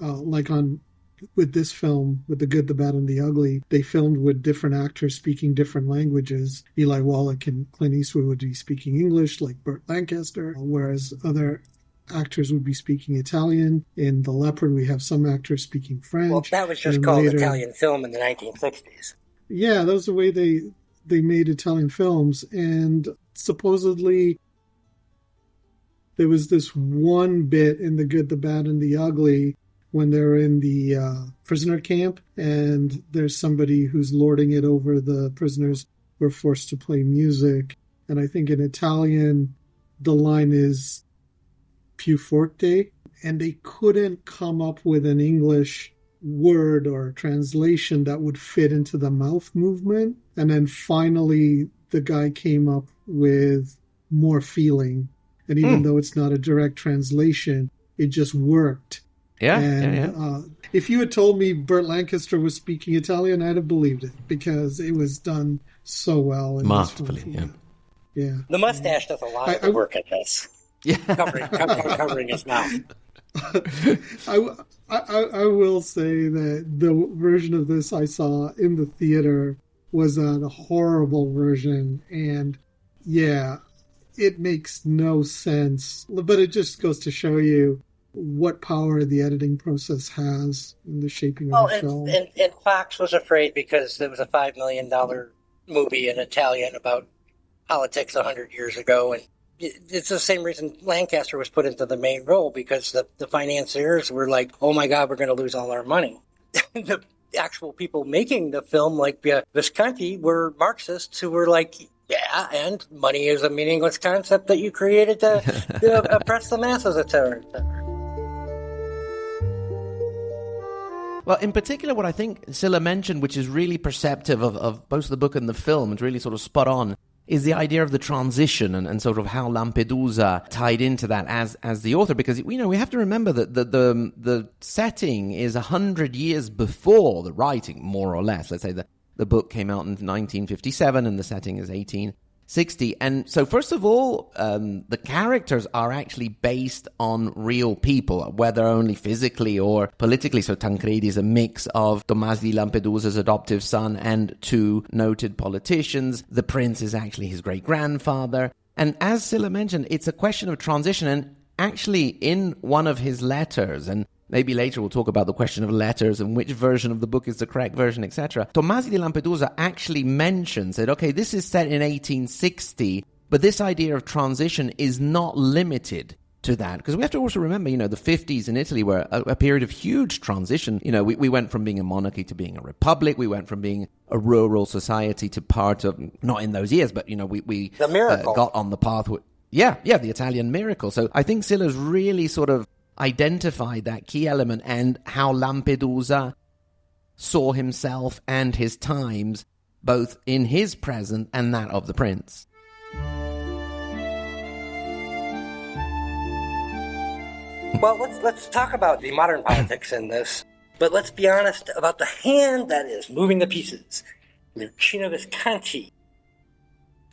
with this film, with The Good, the Bad, and the Ugly, they filmed with different actors speaking different languages. Eli Wallach and Clint Eastwood would be speaking English, like Burt Lancaster, whereas other actors would be speaking Italian. In The Leopard, we have some actors speaking French. Well, that was just called Italian film in the 1960s. Yeah, that was the way they made Italian films, and supposedly there was this one bit in The Good, the Bad, and the Ugly when they're in the prisoner camp, and there's somebody who's lording it over the prisoners who are forced to play music. And I think in Italian, the line is più forte, and they couldn't come up with an English word or translation that would fit into the mouth movement. And then finally, the guy came up with more feeling. And even though it's not a direct translation, it just worked. Yeah. If you had told me Burt Lancaster was speaking Italian, I'd have believed it, because it was done so well. Masterfully, yeah. The mustache does a lot of work at this. Yeah. Covering his mouth. I will say that the version of this I saw in the theater was a horrible version, and yeah, it makes no sense. But it just goes to show you what power the editing process has in the shaping of the film. And Fox was afraid because there was a $5 million movie in Italian about politics 100 years ago, and it's the same reason Lancaster was put into the main role, because the financiers were like, oh my God, we're going to lose all our money. The actual people making the film, like Visconti, were Marxists who were like, yeah, and money is a meaningless concept that you created to oppress the masses, etc. Well, in particular, what I think Scylla mentioned, which is really perceptive of both the book and the film, and really sort of spot on, is the idea of the transition and sort of how Lampedusa tied into that as the author. Because, we have to remember that the setting is 100 years before the writing, more or less. Let's say the book came out in 1957 and the setting is 1860. And so, first of all, the characters are actually based on real people, whether only physically or politically. So Tancredi is a mix of Tomasi Lampedusa's adoptive son and two noted politicians. The prince is actually his great-grandfather. And as Scylla mentioned, it's a question of transition. And actually, in one of his letters, and maybe later we'll talk about the question of letters and which version of the book is the correct version, etc. Tomasi di Lampedusa actually mentions that, okay, this is set in 1860, but this idea of transition is not limited to that. Because we have to also remember, the 50s in Italy were a period of huge transition. We went from being a monarchy to being a republic. We went from being a rural society to part of, not in those years, but, we the miracle. Got on the path. The Italian miracle. So I think Scylla's really sort of identified that key element and how Lampedusa saw himself and his times, both in his present and that of the prince. Well, let's talk about the modern politics in this, but let's be honest about the hand that is moving the pieces. Luchino Visconti.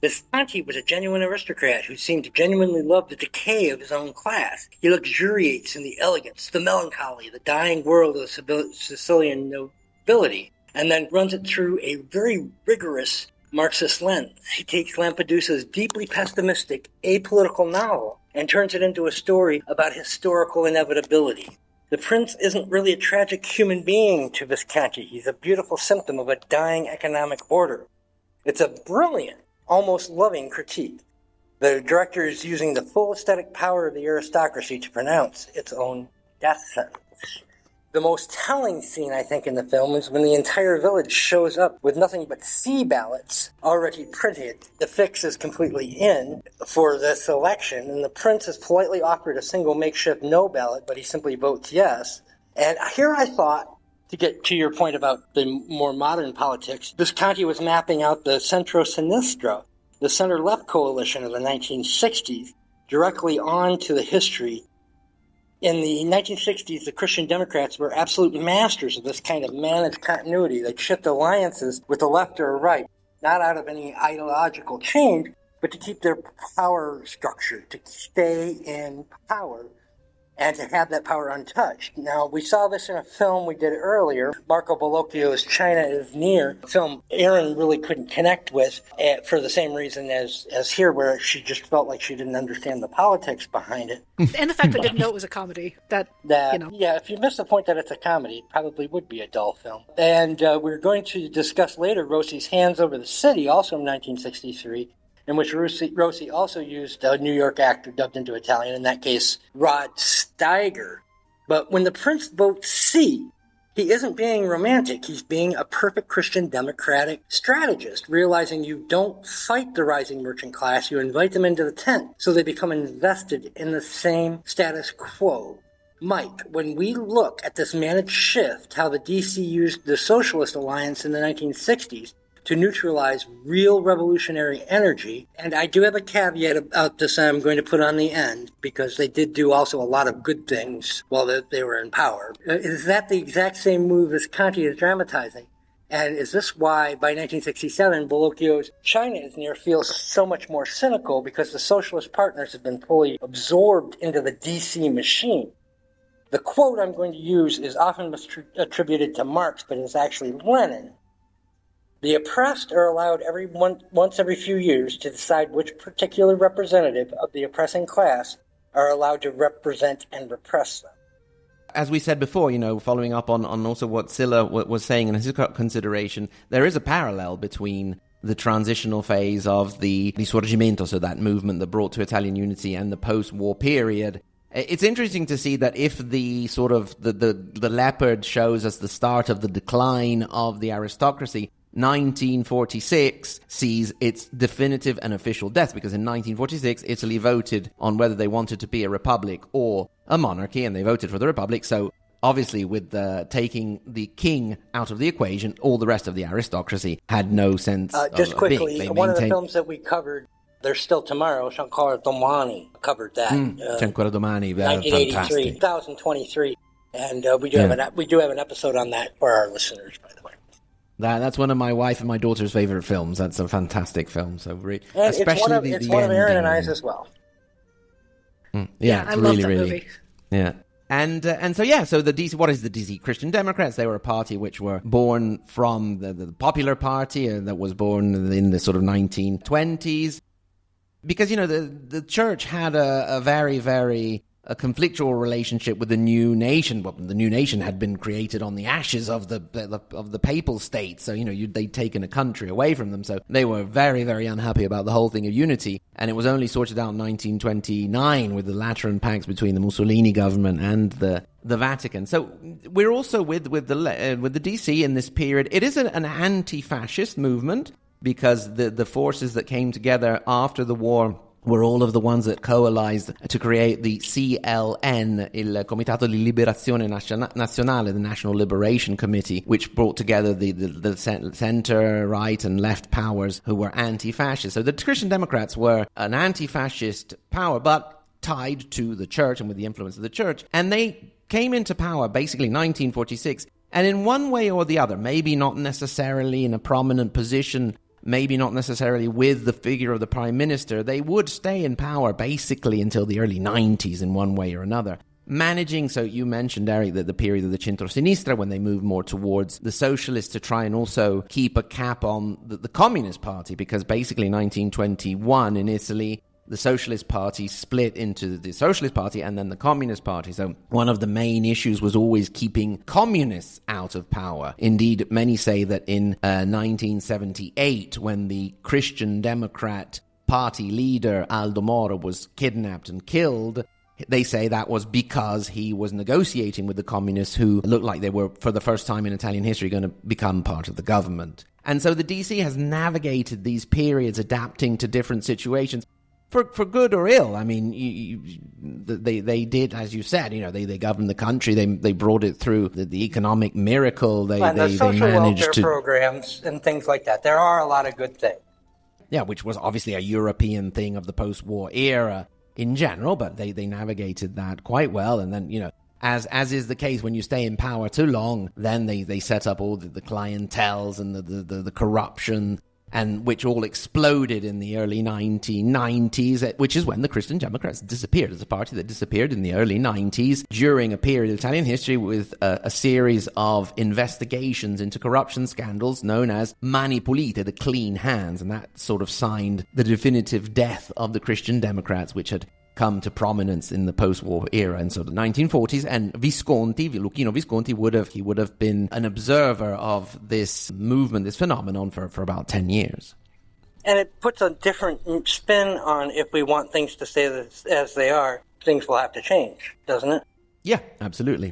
Visconti was a genuine aristocrat who seemed to genuinely love the decay of his own class. He luxuriates in the elegance, the melancholy, the dying world of the Sicilian nobility, and then runs it through a very rigorous Marxist lens. He takes Lampedusa's deeply pessimistic, apolitical novel and turns it into a story about historical inevitability. The prince isn't really a tragic human being to Visconti. He's a beautiful symptom of a dying economic order. It's a brilliant, almost loving critique. The director is using the full aesthetic power of the aristocracy to pronounce its own death sentence. The most telling scene, I think, in the film is when the entire village shows up with nothing but C ballots already printed. The fix is completely in for this election, and the prince is politely offered a single makeshift no ballot, but he simply votes yes. And here I thought, to get to your point about the more modern politics, Visconti was mapping out the Centro Sinistra, the center-left coalition of the 1960s, directly onto the history. In the 1960s, the Christian Democrats were absolute masters of this kind of managed continuity. They'd shift alliances with the left or right, not out of any ideological change, but to keep their power structure, to stay in power, and to have that power untouched. Now, we saw this in a film we did earlier, Marco Bellocchio's China is Near, a film Erin really couldn't connect with for the same reason as here, where she just felt like she didn't understand the politics behind it. And the fact that I didn't know it was a comedy. Yeah, if you miss the point that it's a comedy, it probably would be a dull film. And we're going to discuss later Rossi's Hands Over the City, also in 1963, in which Rossi also used a New York actor dubbed into Italian, in that case, Rod Steiger. But when the prince votes C, he isn't being romantic. He's being a perfect Christian democratic strategist, realizing you don't fight the rising merchant class, you invite them into the tent so they become invested in the same status quo. Mike, when we look at this managed shift, how the DC used the Socialist Alliance in the 1960s, to neutralize real revolutionary energy. And I do have a caveat about this I'm going to put on the end, because they did do also a lot of good things while they were in power. Is that the exact same move as Conti is dramatizing? And is this why, by 1967, Bellocchio's China is Near feels so much more cynical, because the socialist partners have been fully absorbed into the DC machine? The quote I'm going to use is often attributed to Marx, but is actually Lenin. The oppressed are allowed once every few years to decide which particular representative of the oppressing class are allowed to represent and repress them. As we said before, following up on also what Silla was saying in his consideration, there is a parallel between the transitional phase of the Risorgimento, so that movement that brought to Italian unity, and the post-war period. It's interesting to see that if the sort of the Leopard shows us the start of the decline of the aristocracy, 1946 sees its definitive and official death, because in 1946 Italy voted on whether they wanted to be a republic or a monarchy, and they voted for the republic. So obviously, with taking the king out of the equation, all the rest of the aristocracy had no sense just of quickly, being. One of the films that we covered, There's Still Tomorrow, C'è ancora domani, covered that. C'è ancora domani, 1983, fantastic. 2023, and we do have an episode on that for our listeners, by the way. That's one of my wife and my daughter's favorite films. That's a fantastic film. So especially it's one of Aaron and I's as well. Yeah, I love that movie. Yeah. So the DC, what is the DC Christian Democrats? They were a party which were born from the Popular Party that was born in the sort of 1920s. Because, the church had a very, very conflictual relationship with the new nation. Well, the new nation had been created on the ashes of the papal state. So, they'd taken a country away from them. So they were very, very unhappy about the whole thing of unity. And it was only sorted out in 1929 with the Lateran Pacts between the Mussolini government and the Vatican. So we're also with the DC in this period. It is an anti-fascist movement, because the forces that came together after the war were all of the ones that coalesced to create the CLN, il Comitato di Liberazione Nazionale, the National Liberation Committee, which brought together the center, right, and left powers who were anti-fascist. So the Christian Democrats were an anti-fascist power, but tied to the church and with the influence of the church. And they came into power basically 1946. And in one way or the other, maybe not necessarily in a prominent position, maybe not necessarily with the figure of the prime minister, they would stay in power basically until the early 90s in one way or another. Managing, so you mentioned, Eric, that the period of the Centro-Sinistra, when they moved more towards the socialists to try and also keep a cap on the Communist Party, because basically 1921 in Italy, the Socialist Party split into the Socialist Party and then the Communist Party. So one of the main issues was always keeping communists out of power. Indeed, many say that in 1978, when the Christian Democrat Party leader Aldo Moro was kidnapped and killed, they say that was because he was negotiating with the communists, who looked like they were, for the first time in Italian history, going to become part of the government. And so the DC has navigated these periods, adapting to different situations. For good or ill. I mean, they did, as you said, they governed the country. They brought it through the economic miracle. They social managed welfare programs and things like that. There are a lot of good things. Yeah, which was obviously a European thing of the post-war era in general, but they navigated that quite well. And then, as is the case when you stay in power too long, then they set up all the clientels and the corruption, and which all exploded in the early 1990s, which is when the Christian Democrats disappeared. As a party that disappeared in the early 90s during a period of Italian history with a series of investigations into corruption scandals known as Mani Pulite, the clean hands, and that sort of signed the definitive death of the Christian Democrats, which had come to prominence in the post-war era in sort of 1940s. And Luchino Visconti would have been an observer of this movement, this phenomenon for about 10 years. And it puts a different spin on, if we want things to stay as they are, things will have to change, doesn't it? Yeah, absolutely.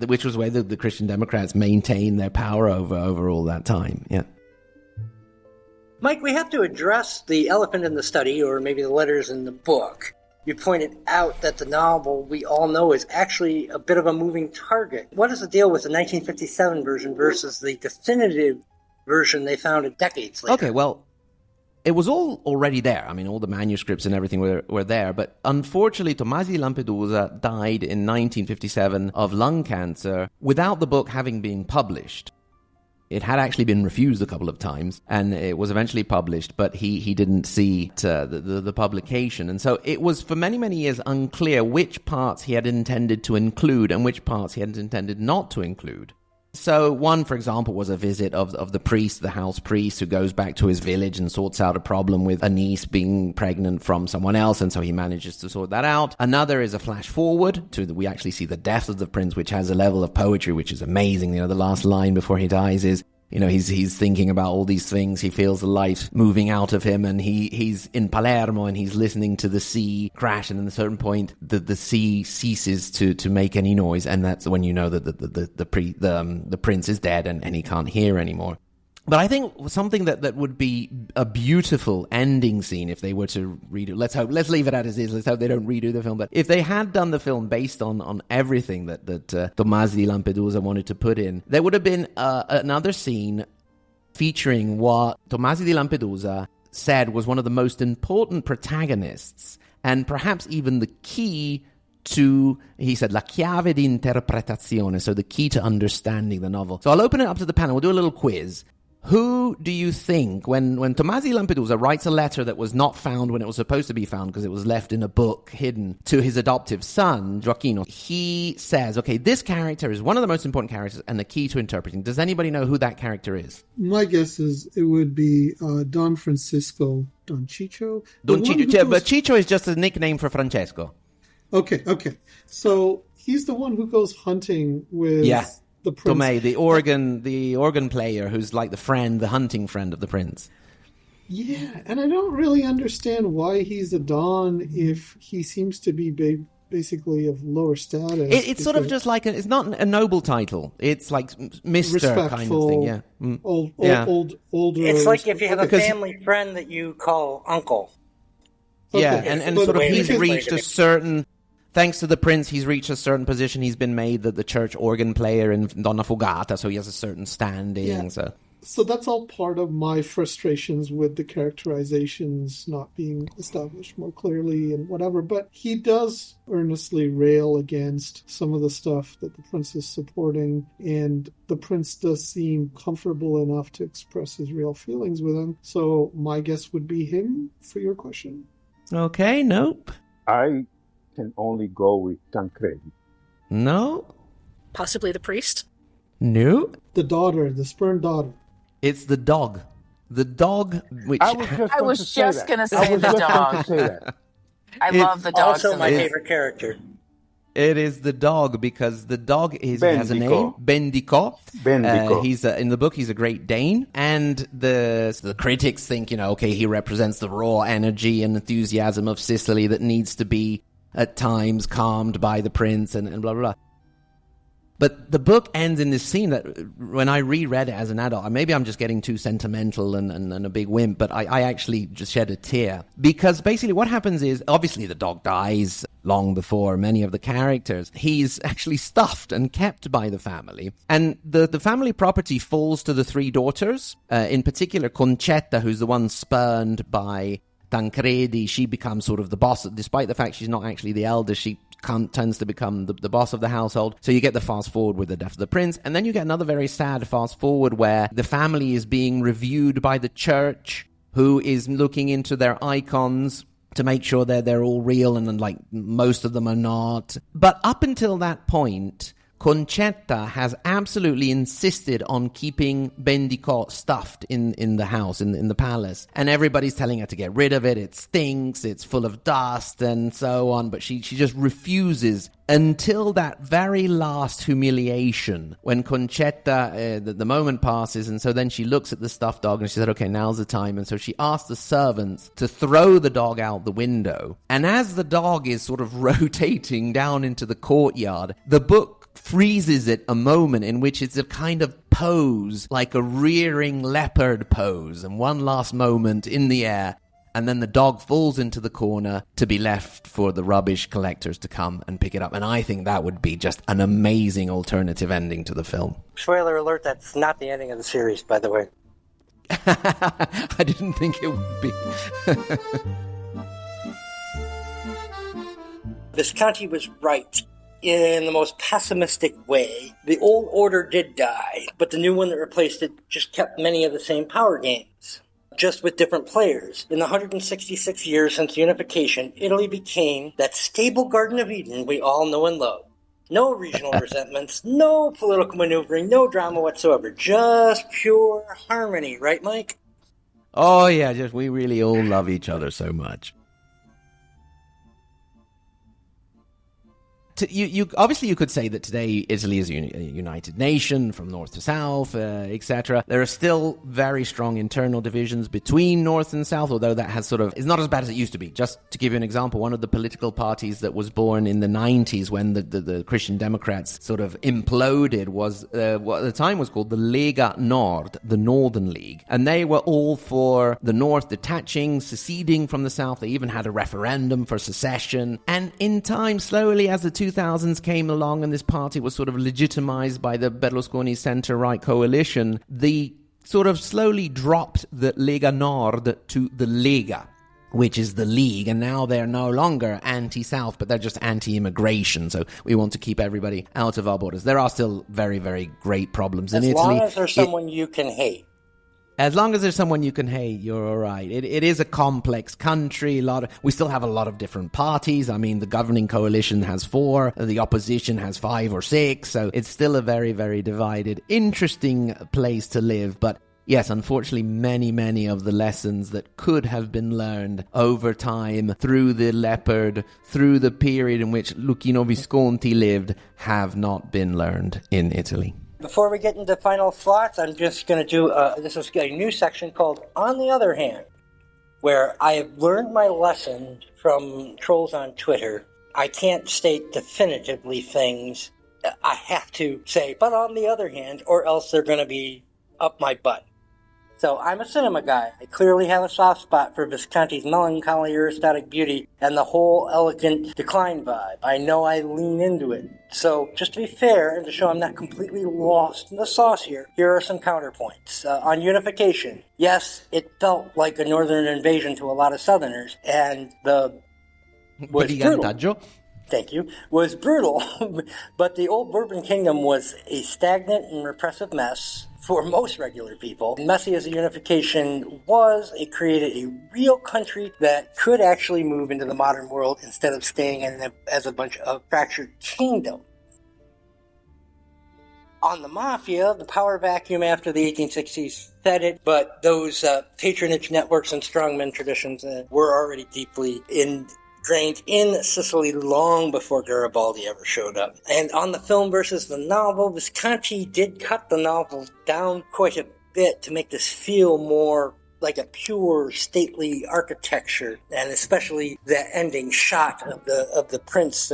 Which was the way the Christian Democrats maintained their power over all that time, yeah. Mike, we have to address the elephant in the study, or maybe the letters in the book. You pointed out that the novel, we all know, is actually a bit of a moving target. What is the deal with the 1957 version versus the definitive version they found decades later? Okay, well, it was all already there. I mean, all the manuscripts and everything were there. But unfortunately, Tomasi Lampedusa died in 1957 of lung cancer without the book having been published. It had actually been refused a couple of times, and it was eventually published, but he didn't see the publication. And so it was for many, many years unclear which parts he had intended to include and which parts he had intended not to include. So one, for example, was a visit of the priest, the house priest, who goes back to his village and sorts out a problem with a niece being pregnant from someone else, and so he manages to sort that out. Another is a flash forward to we actually see the death of the prince, which has a level of poetry which is amazing. You know, the last line before he dies is, you know, he's thinking about all these things. He feels the life moving out of him, and he's in Palermo and he's listening to the sea crash. And at a certain point, the sea ceases to make any noise, and that's when you know that the prince is dead and he can't hear anymore. But I think something that would be a beautiful ending scene if they were to redo. Let's leave it as is. Let's hope they don't redo the film. But if they had done the film based on everything that Tomasi di Lampedusa wanted to put in, there would have been another scene featuring what Tomasi di Lampedusa said was one of the most important protagonists, and perhaps even the key to, he said, la chiave di interpretazione, so the key to understanding the novel. So I'll open it up to the panel. We'll do a little quiz. Who do you think, when Tomasi Lampedusa writes a letter that was not found when it was supposed to be found because it was left in a book hidden to his adoptive son, Gioacchino, he says, okay, this character is one of the most important characters and the key to interpreting. Does anybody know who that character is? My guess is it would be Don Francisco, Don Ciccio. Don Ciccio, but Ciccio is just a nickname for Francesco. Okay. So he's the one who goes hunting with... Yeah. The prince. Tomei, the organ player who's like the hunting friend of the prince. Yeah, and I don't really understand why he's a Don if he seems to be basically of lower status. It's sort of just like it's not a noble title. It's like Mr. kind of thing. Yeah, older. It's like if you have a family friend that you call uncle. Yeah, Okay. and sort of he's reached a certain. Thanks to the prince, he's reached a certain position. He's been made the church organ player in Donna Fogata, so he has a certain standing. Yeah. So that's all part of my frustrations with the characterizations not being established more clearly and whatever. But he does earnestly rail against some of the stuff that the prince is supporting, and the prince does seem comfortable enough to express his real feelings with him. So my guess would be him for your question. Okay, nope. I can only go with Tancredi. No. Possibly the priest? No. The daughter, the sperm daughter. It's the dog. The dog, which... I was just going to say the dog. I love the dog. Also my favorite character. It is the dog, because the dog has a name, Bendico. He's in the book. He's a Great Dane, and the critics think, okay, he represents the raw energy and enthusiasm of Sicily that needs to be at times calmed by the prince and blah, blah, blah. But the book ends in this scene that when I reread it as an adult, maybe I'm just getting too sentimental and a big wimp, but I actually just shed a tear. Because basically what happens is, obviously the dog dies long before many of the characters. He's actually stuffed and kept by the family. And the family property falls to the three daughters, in particular Concetta, who's the one spurned by Tancredi. She becomes sort of the boss, despite the fact she's not actually the eldest. She tends to become the boss of the household. So you get the fast forward with the death of the prince, and then you get another very sad fast forward where the family is being reviewed by the church, who is looking into their icons to make sure they're all real, and like most of them are not. But up until that point, Concetta has absolutely insisted on keeping Bendico stuffed in the house, in the palace. And everybody's telling her to get rid of it. It stinks, it's full of dust and so on. But she just refuses until that very last humiliation when Concetta, the moment passes. And so then she looks at the stuffed dog and she said, okay, now's the time. And so she asked the servants to throw the dog out the window. And as the dog is sort of rotating down into the courtyard, the book freezes it a moment in which it's a kind of pose, like a rearing leopard pose, and one last moment in the air, and then the dog falls into the corner to be left for the rubbish collectors to come and pick it up. And I think that would be just an amazing alternative ending to the film. Spoiler alert, that's not the ending of the series, by the way. I didn't think it would be. Visconti was right in the most pessimistic way. The old order did die, but the new one that replaced it just kept many of the same power games, just with different players. In the 166 years since unification, Italy became that stable Garden of Eden we all know and love. No regional resentments, no political maneuvering, no drama whatsoever. Just pure harmony, right, Mike? Oh, yeah, just we really all love each other so much. You obviously you could say that today Italy is a united nation from north to south, etc. There are still very strong internal divisions between north and south, although that has is not as bad as it used to be. Just to give you an example, one of the political parties that was born in the 90s when the Christian Democrats sort of imploded was what at the time was called the Lega Nord, the Northern League, and they were all for the north detaching, seceding from the south. They even had a referendum for secession, and in time, slowly as the 2000s came along and this party was sort of legitimized by the Berlusconi center-right coalition, they sort of slowly dropped the Lega Nord to the Lega, which is the League, and now they're no longer anti-South, but they're just anti-immigration, so we want to keep everybody out of our borders. There are still very, very great problems in Italy. As long as there's someone you can hate. As long as there's someone you can hate, you're all right. It is a complex country. We still have a lot of different parties. I mean, the governing coalition has 4, the opposition has 5 or 6, so it's still a very, very divided, interesting place to live. But yes, unfortunately, many, many of the lessons that could have been learned over time through the Leopard, through the period in which Luchino Visconti lived, have not been learned in Italy. Before we get into final thoughts, I'm just going to do, this is a new section called On the Other Hand, where I have learned my lesson from trolls on Twitter. I can't state definitively things. I have to say, but on the other hand, or else they're going to be up my butt. So I'm a cinema guy. I clearly have a soft spot for Visconti's melancholy aristocratic beauty and the whole elegant decline vibe. I know I lean into it. So just to be fair and to show I'm not completely lost in the sauce here are some counterpoints. On Unification, yes, it felt like a northern invasion to a lot of southerners, and the Brigantaggio. Thank you, was brutal, but the old Bourbon Kingdom was a stagnant and repressive mess for most regular people. Messy as the Unification was, it created a real country that could actually move into the modern world instead of staying as a bunch of fractured kingdoms. On the Mafia, the power vacuum after the 1860s fed it, but those patronage networks and strongmen traditions were already deeply ingrained in Sicily long before Garibaldi ever showed up. And on the film versus the novel, Visconti did cut the novel down quite a bit to make this feel more like a pure, stately architecture, and especially that ending shot of the prince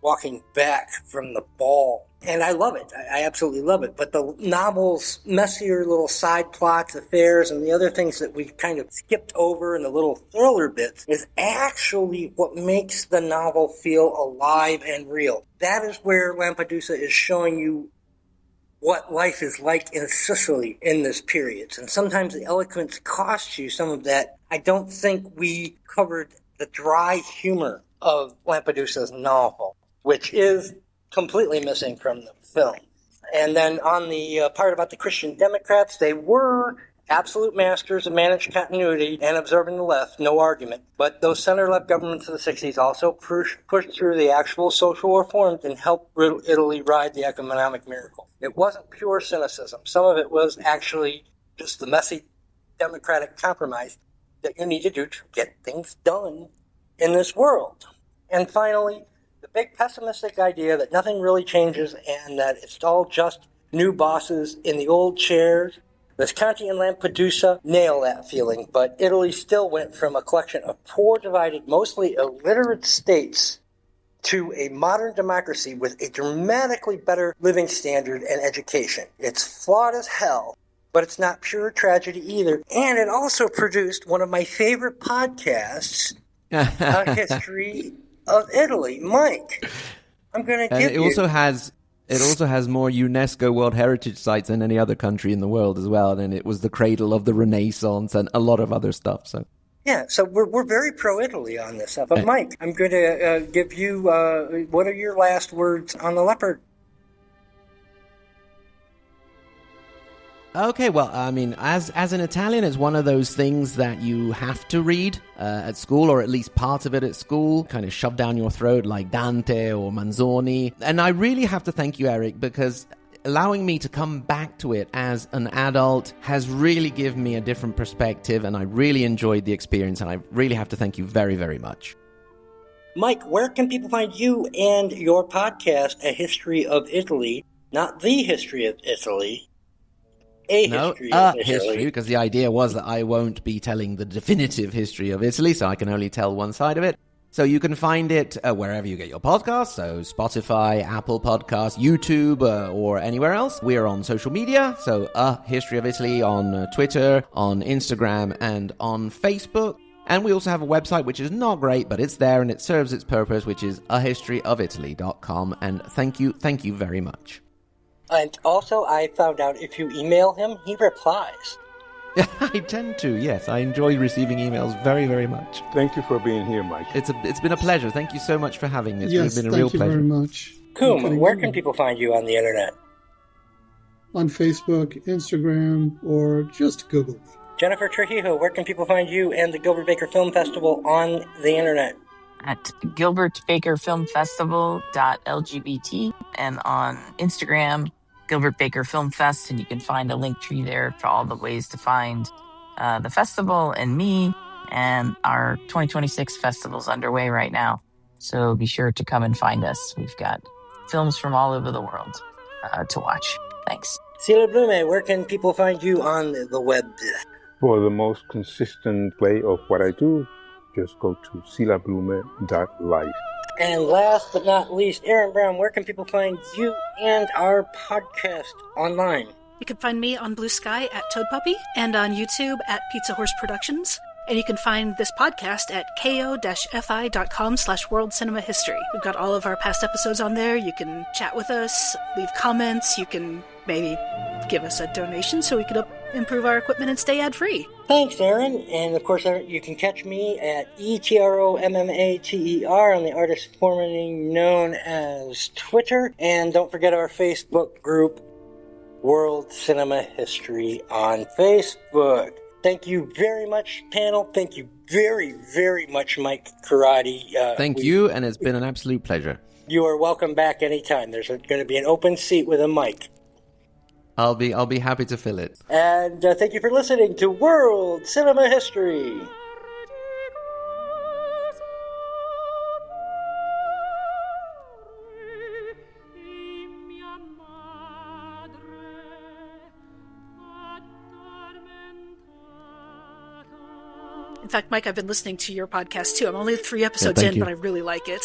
walking back from the ball. And I love it. I absolutely love it. But the novel's messier little side plots, affairs, and the other things that we kind of skipped over in the little thriller bits is actually what makes the novel feel alive and real. That is where Lampedusa is showing you what life is like in Sicily in this period. And sometimes the eloquence costs you some of that. I don't think we covered the dry humor of Lampedusa's novel, which is completely missing from the film. And then on the part about the Christian Democrats, they were absolute masters of managed continuity and observing the left, no argument. But those center-left governments of the 60s also pushed through the actual social reforms and helped Italy ride the economic miracle. It wasn't pure cynicism. Some of it was actually just the messy democratic compromise that you need to do to get things done in this world. And finally, the big pessimistic idea that nothing really changes and that it's all just new bosses in the old chairs. Visconti and Lampedusa nail that feeling, but Italy still went from a collection of poor, divided, mostly illiterate states to a modern democracy with a dramatically better living standard and education. It's flawed as hell, but it's not pure tragedy either. And it also produced one of my favorite podcasts, A History of Italy. Mike, I'm going to give you... It also has more UNESCO World Heritage Sites than any other country in the world as well, and it was the cradle of the Renaissance and a lot of other stuff. So yeah, so we're very pro-Italy on this stuff. But Mike, I'm going to give you, what are your last words on the Leopard? Okay, well, I mean, as an Italian, it's one of those things that you have to read at school, or at least part of it at school, kind of shoved down your throat like Dante or Manzoni. And I really have to thank you, Eric, because allowing me to come back to it as an adult has really given me a different perspective, and I really enjoyed the experience, and I really have to thank you very, very much. Mike, where can people find you and your podcast, A History of Italy? Not The History of Italy. History, because the idea was that I won't be telling the definitive history of Italy, so I can only tell one side of it. So you can find it wherever you get your podcasts, so Spotify, Apple Podcasts, YouTube, or anywhere else. We're on social media, so History of Italy on Twitter, on Instagram, and on Facebook. And we also have a website, which is not great, but it's there and it serves its purpose, which is ahistoryofitaly.com. And thank you very much. And also, I found out if you email him, he replies. I tend to, yes. I enjoy receiving emails very, very much. Thank you for being here, Mike. It's been a pleasure. Thank you so much for having me. Yes, it's been a real pleasure. Thank you very much. Coom, where can people find you on the internet? On Facebook, Instagram, or just Google me. Jennifer Trujillo, where can people find you and the Gilbert Baker Film Festival on the internet? At gilbertbakerfilmfestival.lgbt and on Instagram, Gilbert Baker Film Fest, and you can find a link tree there for all the ways to find the festival and me, and our 2026 festival's underway right now. So be sure to come and find us. We've got films from all over the world to watch. Thanks. Sila Blume, where can people find you on the web? For the most consistent way of what I do, just go to silablume.life. And last but not least, Aaron Brown, where can people find you and our podcast online? You can find me on Blue Sky at Toad Puppy and on YouTube at Pizza Horse Productions. And you can find this podcast at ko-fi.com/World Cinema History. We've got all of our past episodes on there. You can chat with us, leave comments. You can maybe give us a donation so we can improve our equipment and stay ad-free. Thanks, Aaron. And, of course, you can catch me at ETROMMATER on the artist formerly known as Twitter. And don't forget our Facebook group, World Cinema History on Facebook. Thank you very much, panel. Thank you very, very much, Mike Corradi. Thank you, and it's been an absolute pleasure. You are welcome back anytime. There's going to be an open seat with a mic. I'll be happy to fill it. And thank you for listening to World Cinema History. In fact, Mike, I've been listening to your podcast too. I'm only 3 episodes in, but I really like it.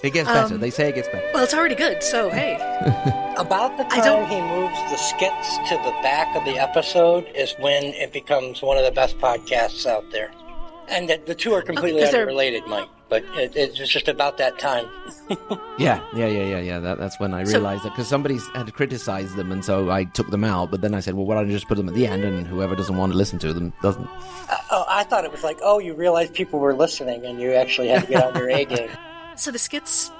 It gets better. They say it gets better. Well, it's already good, so hey. About the time he moves the skits to the back of the episode is when it becomes one of the best podcasts out there. And the two are completely unrelated, Mike. But it's just about that time. Yeah. That's when I realized that, because somebody had criticized them, and so I took them out. But then I said, well, why don't I just put them at the end, and whoever doesn't want to listen to them doesn't. I thought it was like, you realized people were listening, and you actually had to get on your A game. So the skits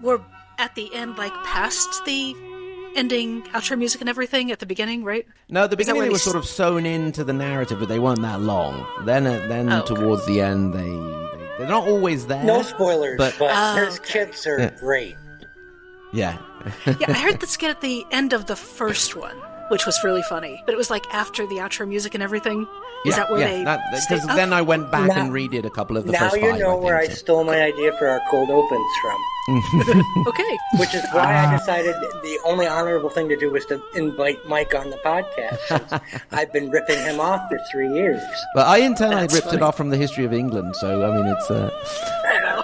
were at the end, like past the ending, outro music and everything at the beginning, right? No, at the beginning they were sort of sewn into the narrative, but they weren't that long. Then towards the end, they're not always there. No spoilers, but his kids are great. Yeah. Yeah, I heard the skit at the end of the first one, which was really funny. But it was like after the outro music and everything. Is that where they... Because then I went back and redid a couple of the first 5. Now you know where I stole my idea for our cold opens from. Okay. Which is why I decided the only honorable thing to do was to invite Mike on the podcast, since I've been ripping him off for 3 years. But I in turn ripped it off from the history of England, so I mean it's... I know.